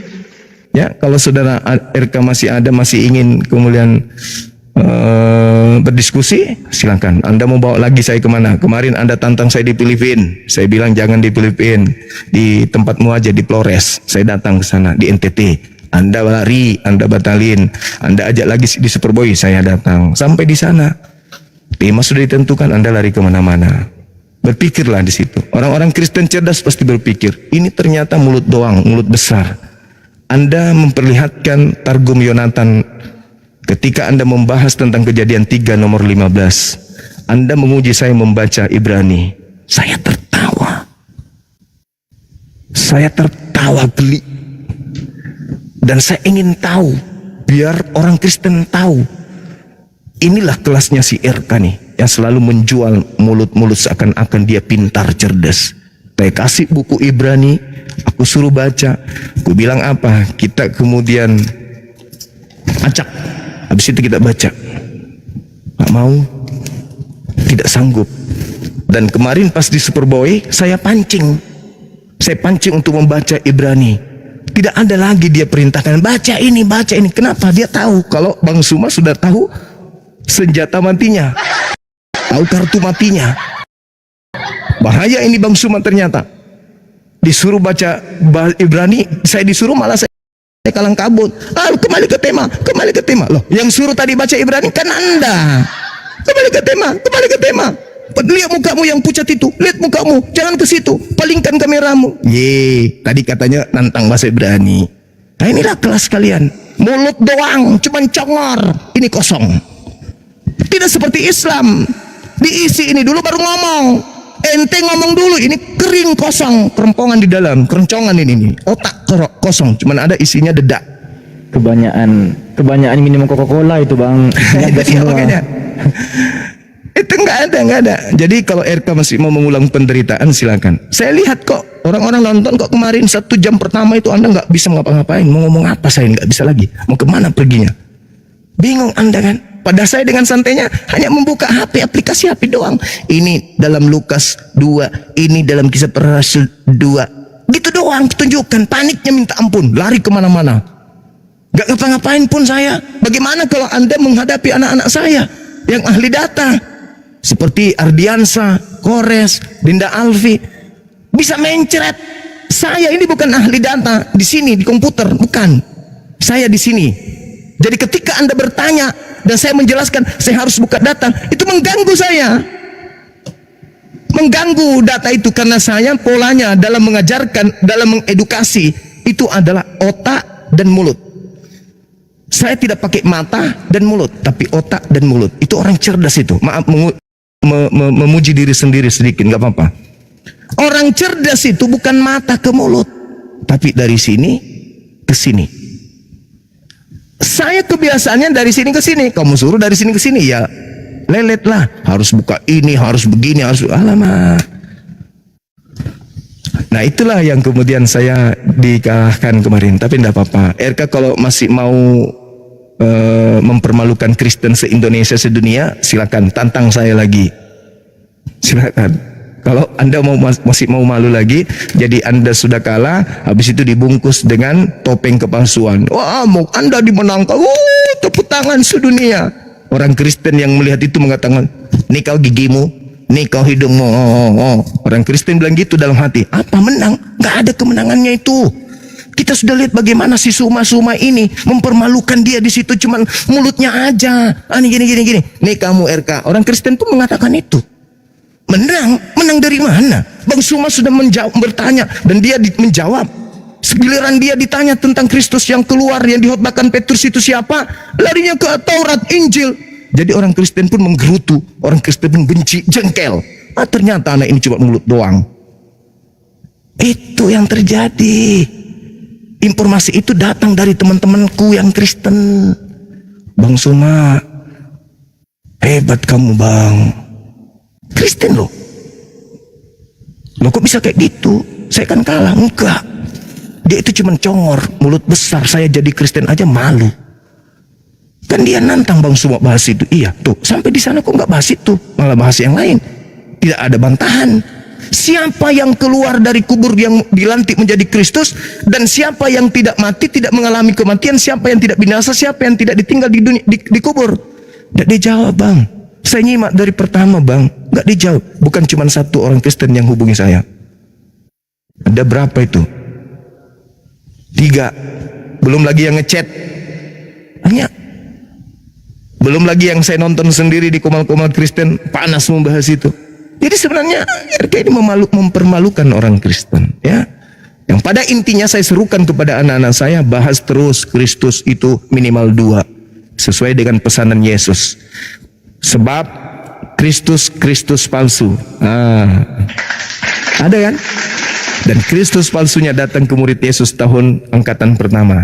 Ya, kalau saudara RK masih ada, masih ingin kemudian berdiskusi, silakan. Anda mau bawa lagi saya kemana? Kemarin Anda tantang saya di Filipina. Saya bilang jangan di Filipina, di tempatmu aja di Flores. Saya datang ke sana di NTT. Anda lari, Anda batalin. Anda ajak lagi di Superboy, saya datang. Sampai di sana, tema sudah ditentukan. Anda lari kemana-mana. Berpikirlah di situ. Orang-orang Kristen cerdas pasti berpikir. Ini ternyata mulut doang, mulut besar. Anda memperlihatkan Targum Yonatan. Ketika Anda membahas tentang Kejadian 3 nomor 15, Anda menguji saya membaca Ibrani. Saya tertawa. Saya tertawa geli. Dan saya ingin tahu, biar orang Kristen tahu. Inilah kelasnya si RK nih, yang selalu menjual mulut-mulut seakan-akan dia pintar, cerdas. Saya kasih buku Ibrani, aku suruh baca. Aku bilang apa? Kita kemudian acak. Habis itu kita baca. Gak mau, tidak sanggup. Dan kemarin pas di Superboy, saya pancing. Saya pancing untuk membaca Ibrani. Tidak ada lagi dia perintahkan, baca ini, baca ini. Kenapa? Dia tahu kalau Bang Suma sudah tahu senjata matinya. Tahu kartu matinya. Bahaya ini Bang Suma ternyata. Disuruh baca Ibrani, saya disuruh malah saya kalang kabut. Kembali ke tema, kembali ke tema. Loh, yang suruh tadi baca Ibrani kan Anda. Kembali ke tema, kembali ke tema. Lihat mukamu yang pucat itu, lihat mukamu, jangan ke situ, palingkan kameramu. Tadi katanya nantang bahasa Ibrani. Nah inilah kelas kalian, mulut doang, cuman congor, ini kosong. Tidak seperti Islam, diisi ini dulu baru ngomong. Ente ngomong dulu, ini kering kosong, kerempongan di dalam, keroncongan ini otak kosong, cuman ada isinya dedak. Kebanyakan minum Coca-Cola itu bang. Isinya gas Iya, semua. makanya. Itu nggak ada. Jadi kalau RK masih mau mengulang penderitaan silakan. Saya lihat kok orang-orang nonton kok kemarin 1 jam pertama itu Anda nggak bisa ngapa-ngapain. Mau ngomong apa saya nggak bisa lagi. Mau kemana perginya? Bingung Anda kan? Pada saya dengan santainya hanya membuka HP, aplikasi HP doang. Ini dalam Lukas 2, ini dalam Kisah Para Rasul 2. Gitu doang tunjukkan. Paniknya minta ampun, lari kemana-mana. Gak ngapa-ngapain pun saya. Bagaimana kalau Anda menghadapi anak-anak saya yang ahli data seperti Ardiansa, Kores, Dinda Alfi, bisa mencret. Saya ini bukan ahli data di sini di komputer, bukan. Saya di sini. Jadi ketika Anda bertanya dan saya menjelaskan, saya harus buka data, itu mengganggu saya. Mengganggu data itu karena saya polanya dalam mengajarkan, dalam mengedukasi itu adalah otak dan mulut. Saya tidak pakai mata dan mulut, tapi otak dan mulut. Itu orang cerdas itu. Maaf memuji diri sendiri sedikit, nggak apa-apa. Orang cerdas itu bukan mata ke mulut, tapi dari sini ke sini. Saya kebiasaannya dari sini ke sini. Kamu suruh dari sini ke sini, ya lelet lah. Harus buka ini, harus begini, harus alamak. Nah itulah yang kemudian saya dikalahkan kemarin. Tapi tidak apa-apa. RK kalau masih mau mempermalukan Kristen se-Indonesia, sedunia, silakan tantang saya lagi. Silakan. Kalau Anda masih mau malu lagi, jadi Anda sudah kalah, habis itu dibungkus dengan topeng kepalsuan. Wah, mau Anda dimenangkan. Tepuk tangan sedunia. Orang Kristen yang melihat itu mengatakan, "Nih kau gigimu, nih kau hidungmu." Orang Kristen bilang gitu dalam hati. Apa menang? Gak ada kemenangannya itu. Kita sudah lihat bagaimana si Suma-Suma ini mempermalukan dia di situ, cuman mulutnya aja. Ini gini. Nih kamu RK. Orang Kristen pun mengatakan itu. Menang dari mana? Bang Suma sudah bertanya dan dia menjawab. Segiliran dia ditanya tentang Kristus yang keluar yang dihotbahkan Petrus itu siapa, larinya ke Taurat, Injil. Jadi orang Kristen pun menggerutu, orang Kristen pun benci, jengkel. Ternyata anak ini cuma mulut doang. Itu yang terjadi. Informasi itu datang dari teman-temanku yang Kristen. Bang Suma, hebat kamu bang. Kristen loh. Loh kok bisa kayak gitu? Saya kan kalah. Enggak. Dia itu cuma congor, mulut besar. Saya jadi Kristen aja malu. Kan dia nantang Bang Suma bahas itu. Iya tuh, sampai di sana kok nggak bahas itu, malah bahas yang lain. Tidak ada bantahan. Siapa yang keluar dari kubur yang dilantik menjadi Kristus, dan siapa yang tidak mati, tidak mengalami kematian, siapa yang tidak binasa, siapa yang tidak ditinggal di dunia, di kubur. Tidak dijawab bang. Saya nyimak dari pertama bang, nggak dijawab. Bukan cuma satu orang Kristen yang hubungi saya. Ada berapa itu? 3. Belum lagi yang ngechat. Banyak. Belum lagi yang saya nonton sendiri di komal-komal Kristen, panas membahas itu. Jadi sebenarnya RK ini mempermalukan orang Kristen, ya. Yang pada intinya saya serukan kepada anak-anak saya, bahas terus Kristus itu minimal 2, sesuai dengan pesanan Yesus. Sebab Kristus palsu. Ada kan? Dan Kristus palsunya datang ke murid Yesus tahun angkatan pertama.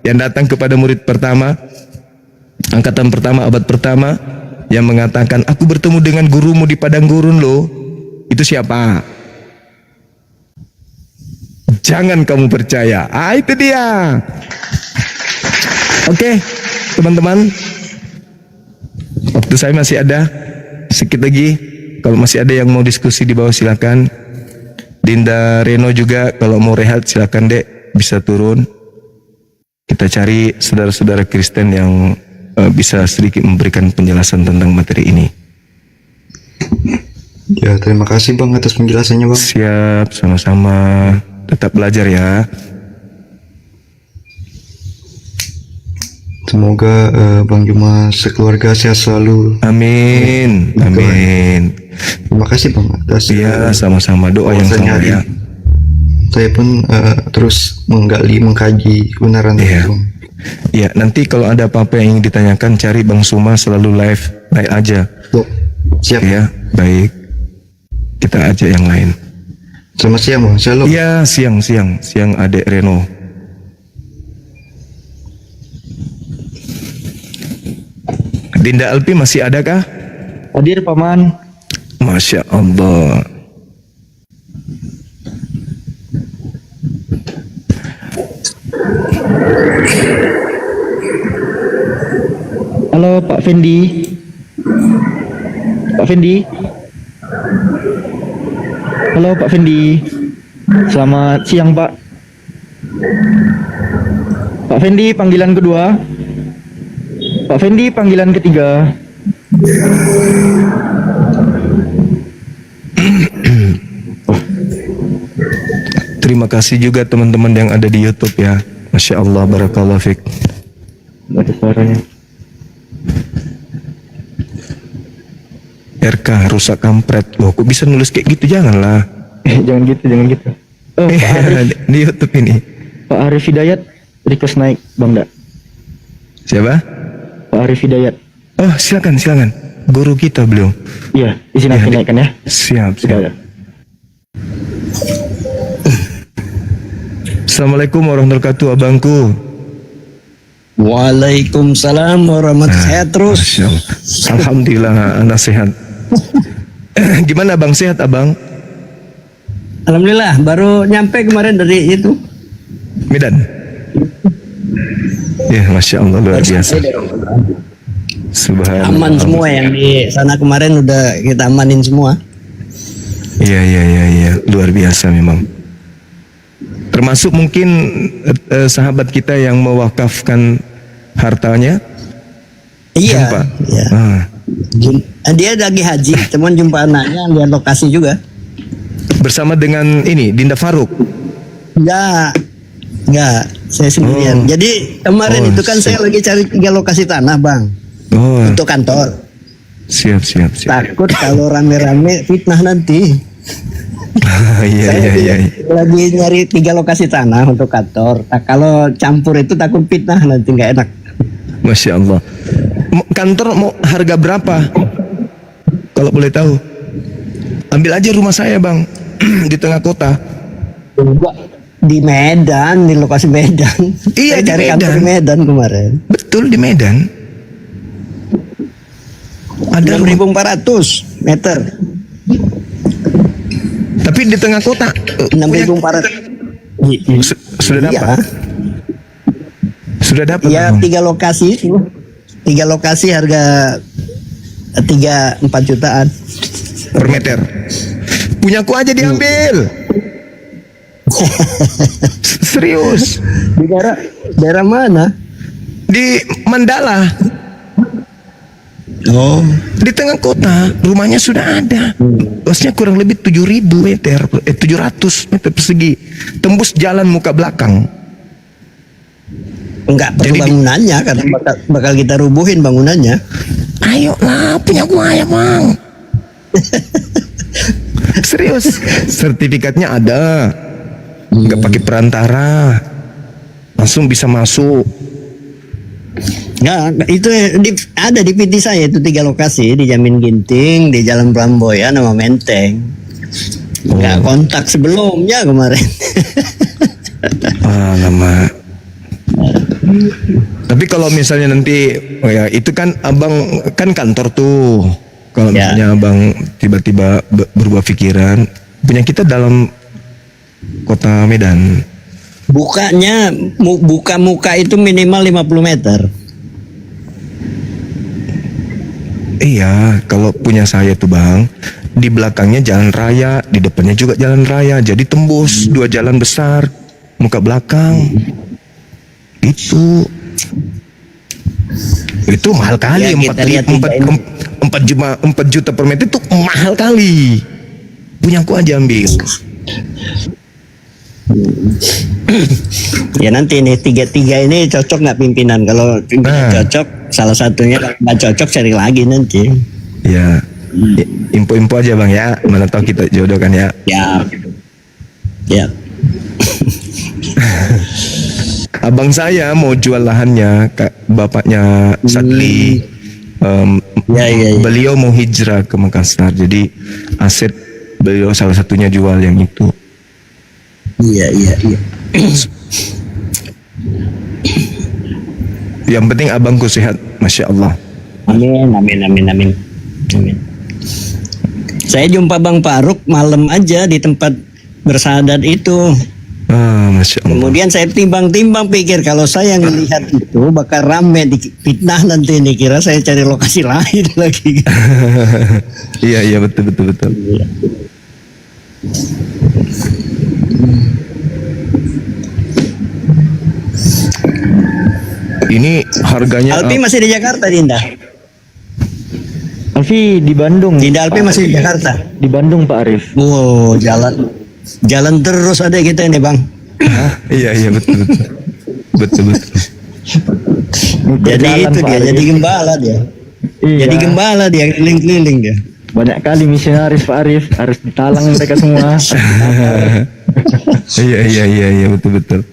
Yang datang kepada murid pertama, angkatan pertama, abad pertama, yang mengatakan, aku bertemu dengan gurumu di padang gurun loh. Itu siapa? Jangan kamu percaya. Itu dia. Oke, teman-teman. Waktu saya masih ada sedikit lagi. Kalau masih ada yang mau diskusi di bawah silakan. Dinda Reno juga kalau mau rehat silakan dek, bisa turun. Kita cari saudara-saudara Kristen yang bisa sedikit memberikan penjelasan tentang materi ini. Ya, terima kasih Bang atas penjelasannya Bang. Siap, sama-sama. Tetap belajar ya. Semoga Bang Juma sekeluarga sehat selalu. Amin. Amin. Terima kasih Bang atas Ya, sama-sama, doa yang sama wawasannya. ya. Saya pun terus mengkaji kebenaran Iya. itu. Ya, nanti kalau ada apa-apa yang ingin ditanyakan, cari Bang Suma, selalu live aja. Bu, siap. Ya, baik. Kita aja yang lain. Selamat siang bang, shalom. Iya, siang Adek Reno. Dinda Alpi masih ada kah? Hadir paman. Masya Allah. Halo Pak Fendi. Pak Fendi. Halo Pak Fendi. Selamat siang Pak. Pak Fendi panggilan kedua. Pak Fendi panggilan ketiga. Terima kasih juga teman-teman yang ada di YouTube ya. Masya Allah, barakallah fiq. Ada suaranya. RK rusak kampret. Loh, kok bisa nulis kayak gitu? Janganlah. Jangan gitu, jangan gitu. Oh, Pak Arif, Di YouTube ini. Pak Arif Hidayat request naik Bang Da. Siapa? Pak Arif Hidayat. Oh, silakan. Guru kita beliau. Iya, izin aku naikkan ya. Siap. Sudah. Assalamualaikum warahmatullahi wabarakatuh, abangku. Waalaikumsalam warahmatullahi sehat terus. Masya Allah. Alhamdulillah, anak sehat. Gimana abang, sehat abang? Alhamdulillah baru nyampe kemarin dari itu. Medan. Ya, Masya Allah, luar biasa. Subhanallah. Aman semua yang di sana kemarin udah kita amanin semua. Iya, luar biasa memang. Termasuk mungkin sahabat kita yang mewakafkan hartanya. Iya. Jumpa. Iya. Dia lagi haji, cuman jumpa anaknya lihat lokasi juga. Bersama dengan ini Dinda Faruk. Enggak, saya sendirian. Oh. Jadi kemarin itu kan saya lagi cari 3 lokasi tanah bang Oh, untuk kantor. siap. Takut kalau rame-rame fitnah nanti. Iya. Lagi nyari 3 lokasi tanah untuk kantor. Nah, kalau campur itu takut fitnah nanti nggak enak. Masya Allah. Kantor mau harga berapa? Kalau boleh tahu. Ambil aja rumah saya bang. Di tengah kota. Di Medan, di lokasi Medan. Iya, Saya di cari kantor Medan. di Medan kemarin. Betul, di Medan. Ada rumah. 6.400 meter. Tapi di tengah kota. 6.400. Sudah dapat. Iya. Sudah dapat. Ya, Bang? 3 lokasi itu. 3 lokasi harga 3-4 jutaan. Per meter. Punyaku aja diambil. Serius. Di daerah mana? Di Mandala. Oh, Di tengah kota. Rumahnya sudah ada. Luasnya kurang lebih 7.000 meter. 700 meter persegi. Tembus jalan muka belakang. enggak perlu Jadi bangunannya karena bakal kita rubuhin bangunannya. Ayolah, punyaku aja bang. Serius. Sertifikatnya ada. Nggak pakai perantara. Langsung bisa masuk. Enggak, itu ada di PT saya itu 3 lokasi di Jamin Ginting, di Jalan Pramboya sama Menteng. Enggak kontak sebelumnya kemarin. Lama. Tapi kalau misalnya nanti, ya itu kan abang kan kantor tuh. Kalau Ya. misalnya abang tiba-tiba berubah pikiran, punya kita dalam kota Medan. Bukanya buka muka itu minimal 50 meter. Iya, kalau punya saya tuh bang, di belakangnya jalan raya, di depannya juga jalan raya, jadi tembus 2 jalan besar, muka belakang. Itu mahal kali. Ya, kita lihat juga ini. 4 juta per meter itu mahal kali. Punyaku aja ambil. Ya nanti nih 3 ini cocok nggak pimpinan? Kalau pimpinan Nah. cocok, salah satunya nggak cocok cari lagi nanti. Ya, info-info aja bang ya, mana tahu kita jodohkan ya. Ya, ya. Abang saya mau jual lahannya, bapaknya Sadli. Ya, ya, ya. Beliau mau hijrah ke Makassar, jadi aset beliau salah satunya jual yang itu. Iya, iya, iya. Yang penting abangku sehat, masya Allah. Amin, amin, amin, amin. Amin. Saya jumpa Bang Faruk malam aja di tempat bersahadat itu. Masya Allah. Kemudian saya timbang-timbang pikir kalau saya ngelihat itu bakal rame di fitnah nanti nih, kira saya cari lokasi lain lagi. Iya betul. Ini harganya Alpi masih di Jakarta, Dinda. Alfi di Bandung. Dinda Alpi masih di Jakarta. Di Bandung Pak Arif. Wow, jalan terus ada kita ini, Bang. Iya betul. Jadi Berjalan, itu Pak dia, Arif. jadi gembala dia. Iya. Jadi gembala dia, keliling-keliling dia. Banyak kali misionaris Pak Arif, harus ditalang mereka semua. Iya betul.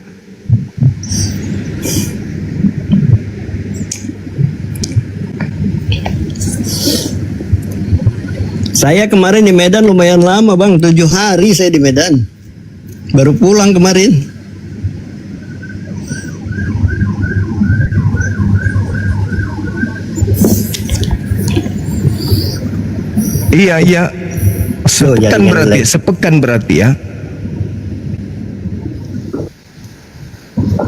Saya kemarin di Medan lumayan lama, Bang. 7 hari saya di Medan. Baru pulang kemarin. Iya. Sepekan berarti ya.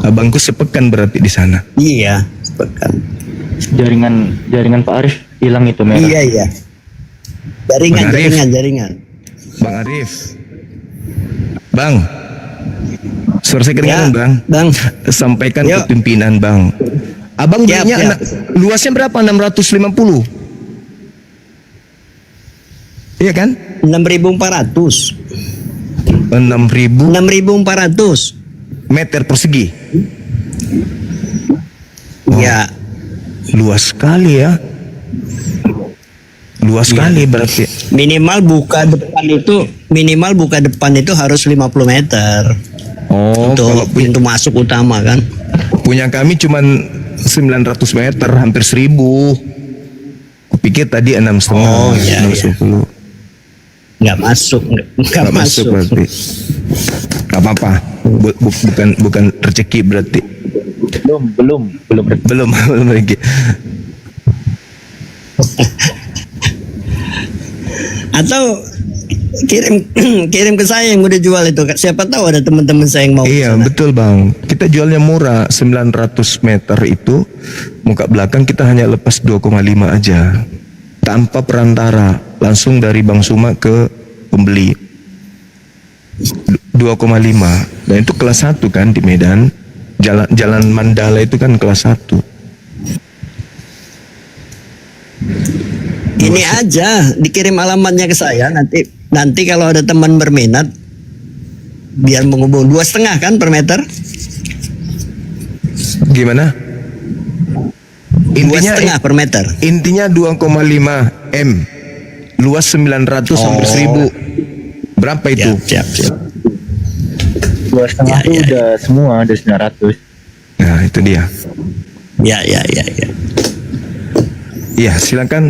Abangku sepekan berarti di sana. Iya, sepekan. Jaringan Pak Arif hilang itu merah. Iya. Jaringan, Bang Arif. jaringan. Bang Arif. Bang. Suara saya kedengaran, Ya, Bang. Bang. Sampaikan Yuk. ke pimpinan, Bang. Abang Siap, belinya siap. luasnya berapa? 650. Iya kan? 6.400. 6.000 6.400. meter persegi. Ya. Luas sekali ya. Luas sekali berarti. Minimal buka depan itu harus 50 meter. Oh, kalau Untuk pintu masuk utama kan. punya kami cuman 900 meter, hampir 1.000. Kupikir tadi 6,5. Oh, iya, 610. Nggak masuk. Nggak Nggak masuk masuk. berarti. Gak apa-apa. Bukan rezeki berarti. Belum. Belum lagi. Atau kirim ke saya yang udah jual itu. Siapa tahu ada teman-teman saya yang mau. Iya kesana. betul bang. Kita jualnya murah, 900 meter itu muka belakang kita hanya lepas 2,5 aja, tanpa perantara, langsung dari Bang Suma ke pembeli. 2,5. Dan itu kelas 1 kan di Medan. Jalan Mandala itu kan kelas 1. Ini aja dikirim alamatnya ke saya, nanti kalau ada teman berminat biar menghubung 2,5 kan per meter. Gimana? 2,5 per meter. Intinya 2,5 M. Luas 900 sampai 1.000. Berapa itu? Siap. 2,5 tuh udah semua, udah 900. Nah, itu dia. Ya. Iya, silakan.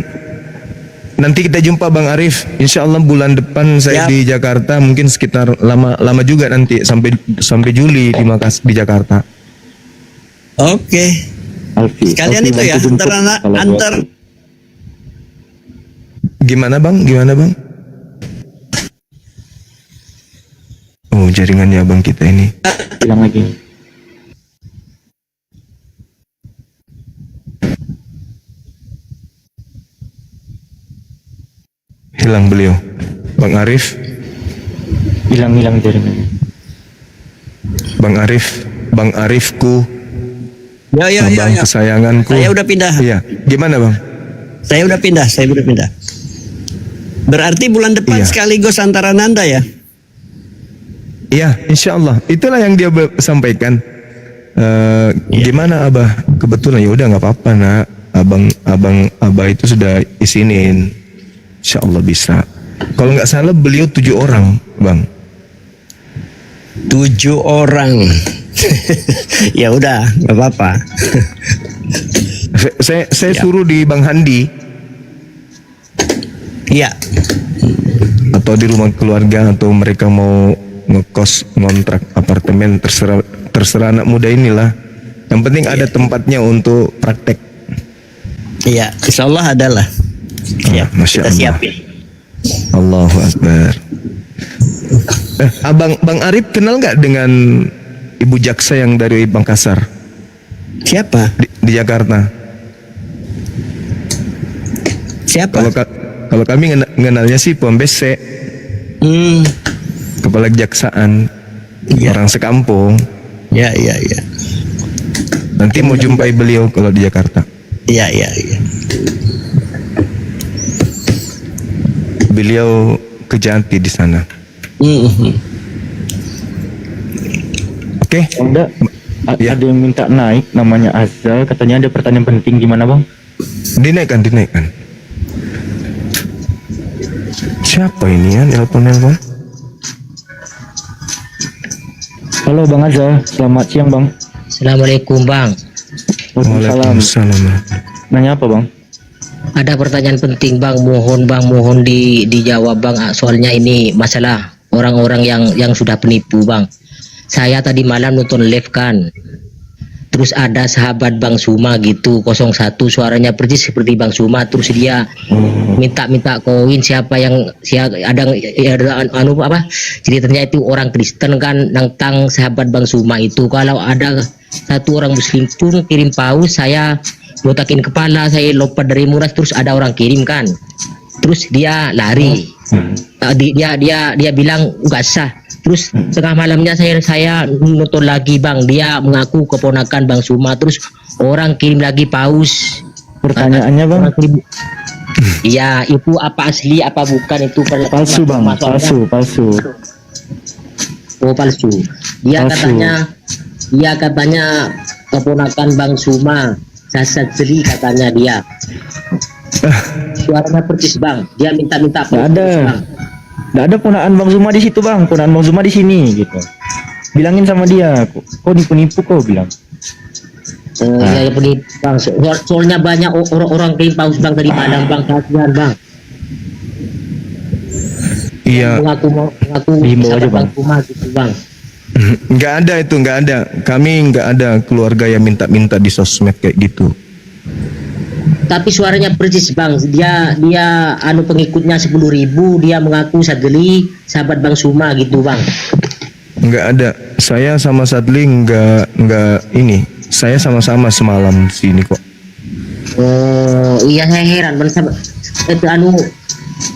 Nanti kita jumpa Bang Arif. Insya Allah bulan depan saya Siap. di Jakarta, mungkin sekitar lama juga nanti sampai Juli di Jakarta. Oke. Alfi. Sekalian Alfi itu ya, nanti jemput kalau antar Gimana Bang? Oh, jaringannya Bang kita ini. bilang lagi. Hilang beliau. Bang Arif, Hilang jaringannya. Bang Arifku, Ya. abang kesayanganku. Saya udah pindah. Iya, gimana Bang? Saya udah pindah. Berarti bulan depan Iya. sekaligus antara Nanda ya. Iya, insya Allah. Itulah yang dia sampaikan. Gimana Abah? Kebetulan ya udah nggak apa-apa nak. Abah itu sudah isinin. Insya Allah bisa. Kalau nggak salah beliau 7 orang, Bang. 7 orang. Ya udah, nggak apa-apa. Saya suruh di Bang Handi Iya, atau di rumah keluarga, atau mereka mau ngekos ngontrak apartemen, terserah anak muda inilah. Yang penting ada tempatnya untuk praktek. iya, insya Allah ada lah. Siap, Masya kita Allah. siapin. Allahu Akbar. Bang Arif kenal nggak dengan Ibu Jaksa yang dari Makassar Siapa? di Jakarta? Siapa? Kalau kami mengenalnya sih Pembese, Hmm, kepala kejaksaan, Iya. orang sekampung. ya, ya, ya. Nanti mau jumpai beliau kalau di Jakarta. Iya, iya, iya. Beliau Kejati di sana. Hmm. Oke. Ada Ya. ada yang minta naik, namanya Azal, katanya ada pertanyaan penting. Gimana bang? Dinaikkan. Siapa ini ya nelpon? Halo bang Azal, selamat siang bang. Assalamualaikum bang. Waalaikumsalam. Waalaikumsalam. Nanya apa bang? Ada pertanyaan penting bang, mohon dijawab bang. Soalnya ini masalah orang-orang yang sudah penipu bang. Saya tadi malam nonton live kan, terus ada sahabat Bang Suma gitu 01, suaranya persis seperti Bang Suma, terus dia minta koin siapa ada anu apa, ceritanya itu orang Kristen kan nantang sahabat Bang Suma itu, kalau ada satu orang Muslim pun kirim paus, saya botakin kepala, saya lompat dari muras, terus ada orang kirim kan, terus dia lari. Dia bilang nggak sah. Terus tengah malamnya saya nonton lagi bang, dia mengaku keponakan Bang Suma, terus orang kirim lagi paus. Pertanyaannya bang? Iya, itu apa asli apa bukan itu? Palsu bang, palsu. Oh palsu. Dia Palsu. katanya keponakan Bang Suma, Sasat Sri katanya dia. Suaranya persis bang, dia minta Nggak ada. bang. Nggak ada ponaan bang Zuma di situ bang, ponaan bang Zuma di sini gitu. Bilangin sama dia, kok nipu-nipu kok bilang. Oh iya penipu bang. Soalnya banyak orang kirim paus bang dari Padang bang, kasihan bang. Iya. Mengaku Dihimbau aja, sahabat Bang. Bang Suma gitu bang. Nggak ada. Kami nggak ada keluarga yang minta di sosmed kayak gitu. Tapi suaranya persis bang. Dia anu pengikutnya 10.000, dia mengaku Sadli sahabat Bang Suma gitu bang. Nggak ada. Saya sama Sadli nggak ini. Saya sama-sama semalam di sini kok. Oh iya, saya heran bang. Itu anu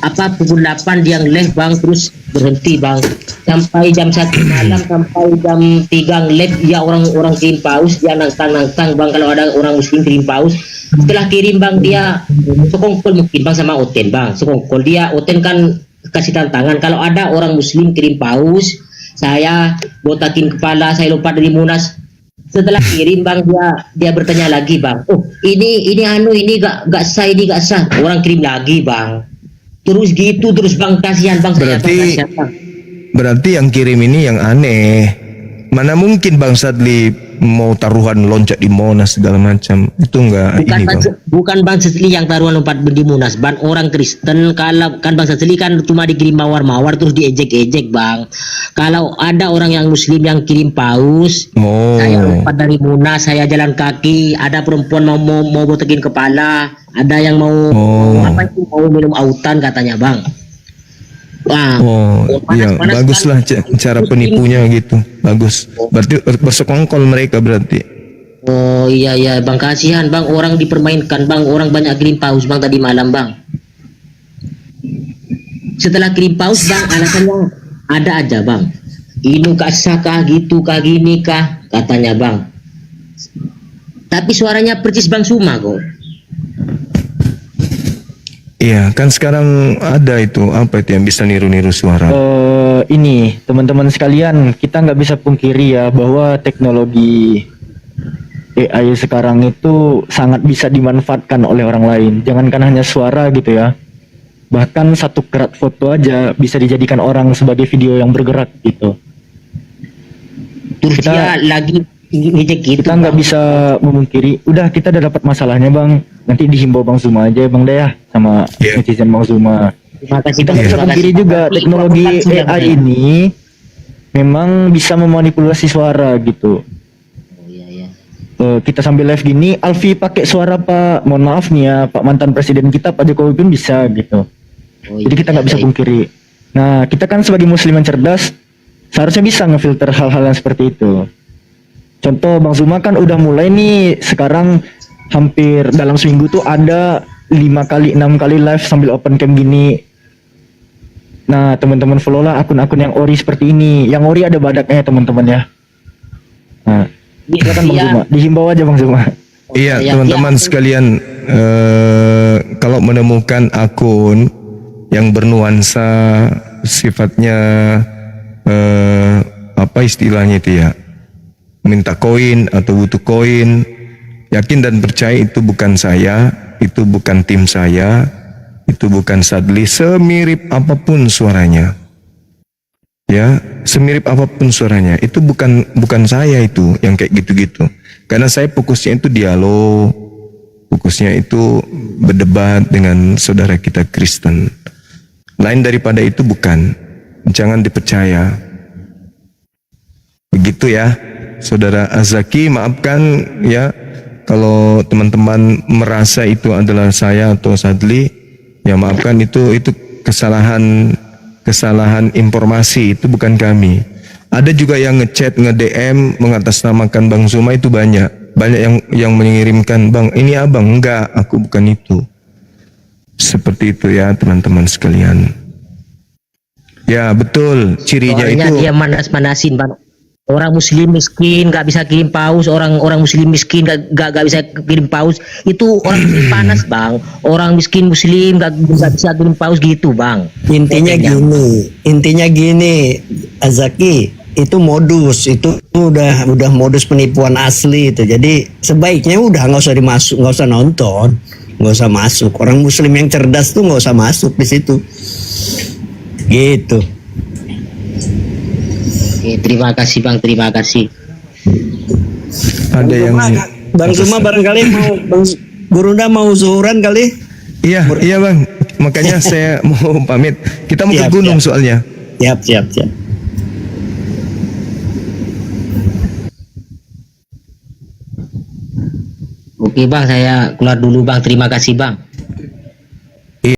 apa pukul 8 dia nge-live bang, terus berhenti bang sampai jam 1 malam, sampai jam 3 nge-live. Ya orang kirim paus, dia nantang bang, kalau ada orang muslim kirim paus. Setelah kirim bang, dia sekongkol mungkin bang sama Oten bang, sekongkol dia. Oten kan kasih tantangan, kalau ada orang muslim kirim paus, saya botakin kepala, saya lompat dari Munas. Setelah kirim bang, dia bertanya lagi bang, oh ini gak sah, ini gak sah. Orang kirim lagi bang, terus gitu terus bang, kasihan bang. Saya, bang, kasihan, bang. Berarti yang kirim ini yang aneh. Mana mungkin Bang Sadli mau taruhan loncat di Monas segala macam. Itu enggak ini Bang. Bukan Bang Sadli yang taruhan lompat di Munas, bang, orang Kristen. Kalau kan Bang Sadli kan cuma dikirim mawar-mawar terus diejek-ejek bang. Kalau ada orang yang muslim yang kirim paus, Oh. saya lompat dari Munas, saya jalan kaki, ada perempuan mau botakin kepala, ada yang mau mau minum autan katanya bang. Wah, Iya, panas baguslah kan. cara penipunya gitu. Bagus. Berarti bersekongkol mereka berarti. Oh iya bang, kasihan bang, orang dipermainkan bang, orang banyak kirim paus bang tadi malam bang. Setelah kirim paus bang, alasannya ada aja bang, ini kasah kah gitu kah gini kah katanya bang. Tapi suaranya persis Bang Suma kok. Iya, kan sekarang ada itu apa itu yang bisa niru-niru suara. Ini teman-teman sekalian, kita nggak bisa pungkiri ya bahwa teknologi AI sekarang itu sangat bisa dimanfaatkan oleh orang lain. Jangankan hanya suara gitu ya, bahkan satu kerat foto aja bisa dijadikan orang sebagai video yang bergerak gitu. Turkiya lagi ngejek gitu. Kita nggak bisa memungkiri. Udah, kita udah dapat masalahnya bang. Nanti dihimbau Bang Zuma aja Bang Dea sama Iya. netizen Bang Zuma. Terima kasih Kita Bang. nggak bisa Terima pungkiri kasih. juga Tapi teknologi Bapak sudah AI banyak. ini memang bisa memanipulasi suara gitu. Oh, iya, iya. Kita sambil live gini, Alfi pakai suara Pak, mohon maaf nih ya, Pak mantan presiden kita Pak Jokowi pun bisa gitu. Oh, Jadi kita nggak bisa iya. pungkiri. Nah, kita kan sebagai muslim yang cerdas, seharusnya bisa ngefilter hal-hal yang seperti itu. Contoh Bang Zuma kan udah mulai nih sekarang hampir dalam seminggu tuh ada 5 kali 6 kali live sambil open cam gini. Nah, teman-teman follow lah akun-akun yang ori seperti ini. Yang ori ada badaknya teman-teman ya. Nah, silakan Bang Iya. Zuma, dihimbau aja Bang Zuma. Iya, Ya, teman-teman ya. sekalian, kalau menemukan akun yang bernuansa sifatnya apa istilahnya itu ya, minta koin atau butuh koin, yakin dan percaya itu bukan saya, itu bukan tim saya, itu bukan Sadli, semirip apapun suaranya. Ya, semirip apapun suaranya, itu bukan saya itu yang kayak gitu-gitu. Karena saya fokusnya itu dialog, fokusnya itu berdebat dengan saudara kita Kristen. Lain daripada itu bukan, jangan dipercaya. Begitu ya, saudara Azaki, maafkan ya kalau teman-teman merasa itu adalah saya atau Sadli, ya maafkan, itu kesalahan informasi, itu bukan kami. Ada juga yang ngechat, nge-DM mengatasnamakan Bang Zuma, itu banyak yang mengirimkan, Bang ini abang, enggak, aku bukan itu. Seperti itu ya teman-teman sekalian. Ya betul, cirinya Soalnya itu dia manas-manasin Bang. Orang muslim miskin nggak bisa kirim paus, orang muslim miskin nggak bisa kirim paus, itu orang muslim panas Bang. Orang miskin muslim nggak bisa kirim paus gitu Bang. Intinya gini, Azaki, itu modus, itu udah modus penipuan asli itu. Jadi sebaiknya udah nggak usah nonton, nggak usah masuk. Orang muslim yang cerdas tuh nggak usah masuk di situ. Gitu. Oke, terima kasih Bang, terima kasih. ada yang Bang Zuma barangkali mau Gurunda mau zuhuran kali? iya Bang, makanya saya mau pamit. Kita mau ke Siap, gunung siap. soalnya. Siap. Oke Bang, saya keluar dulu Bang, terima kasih Bang.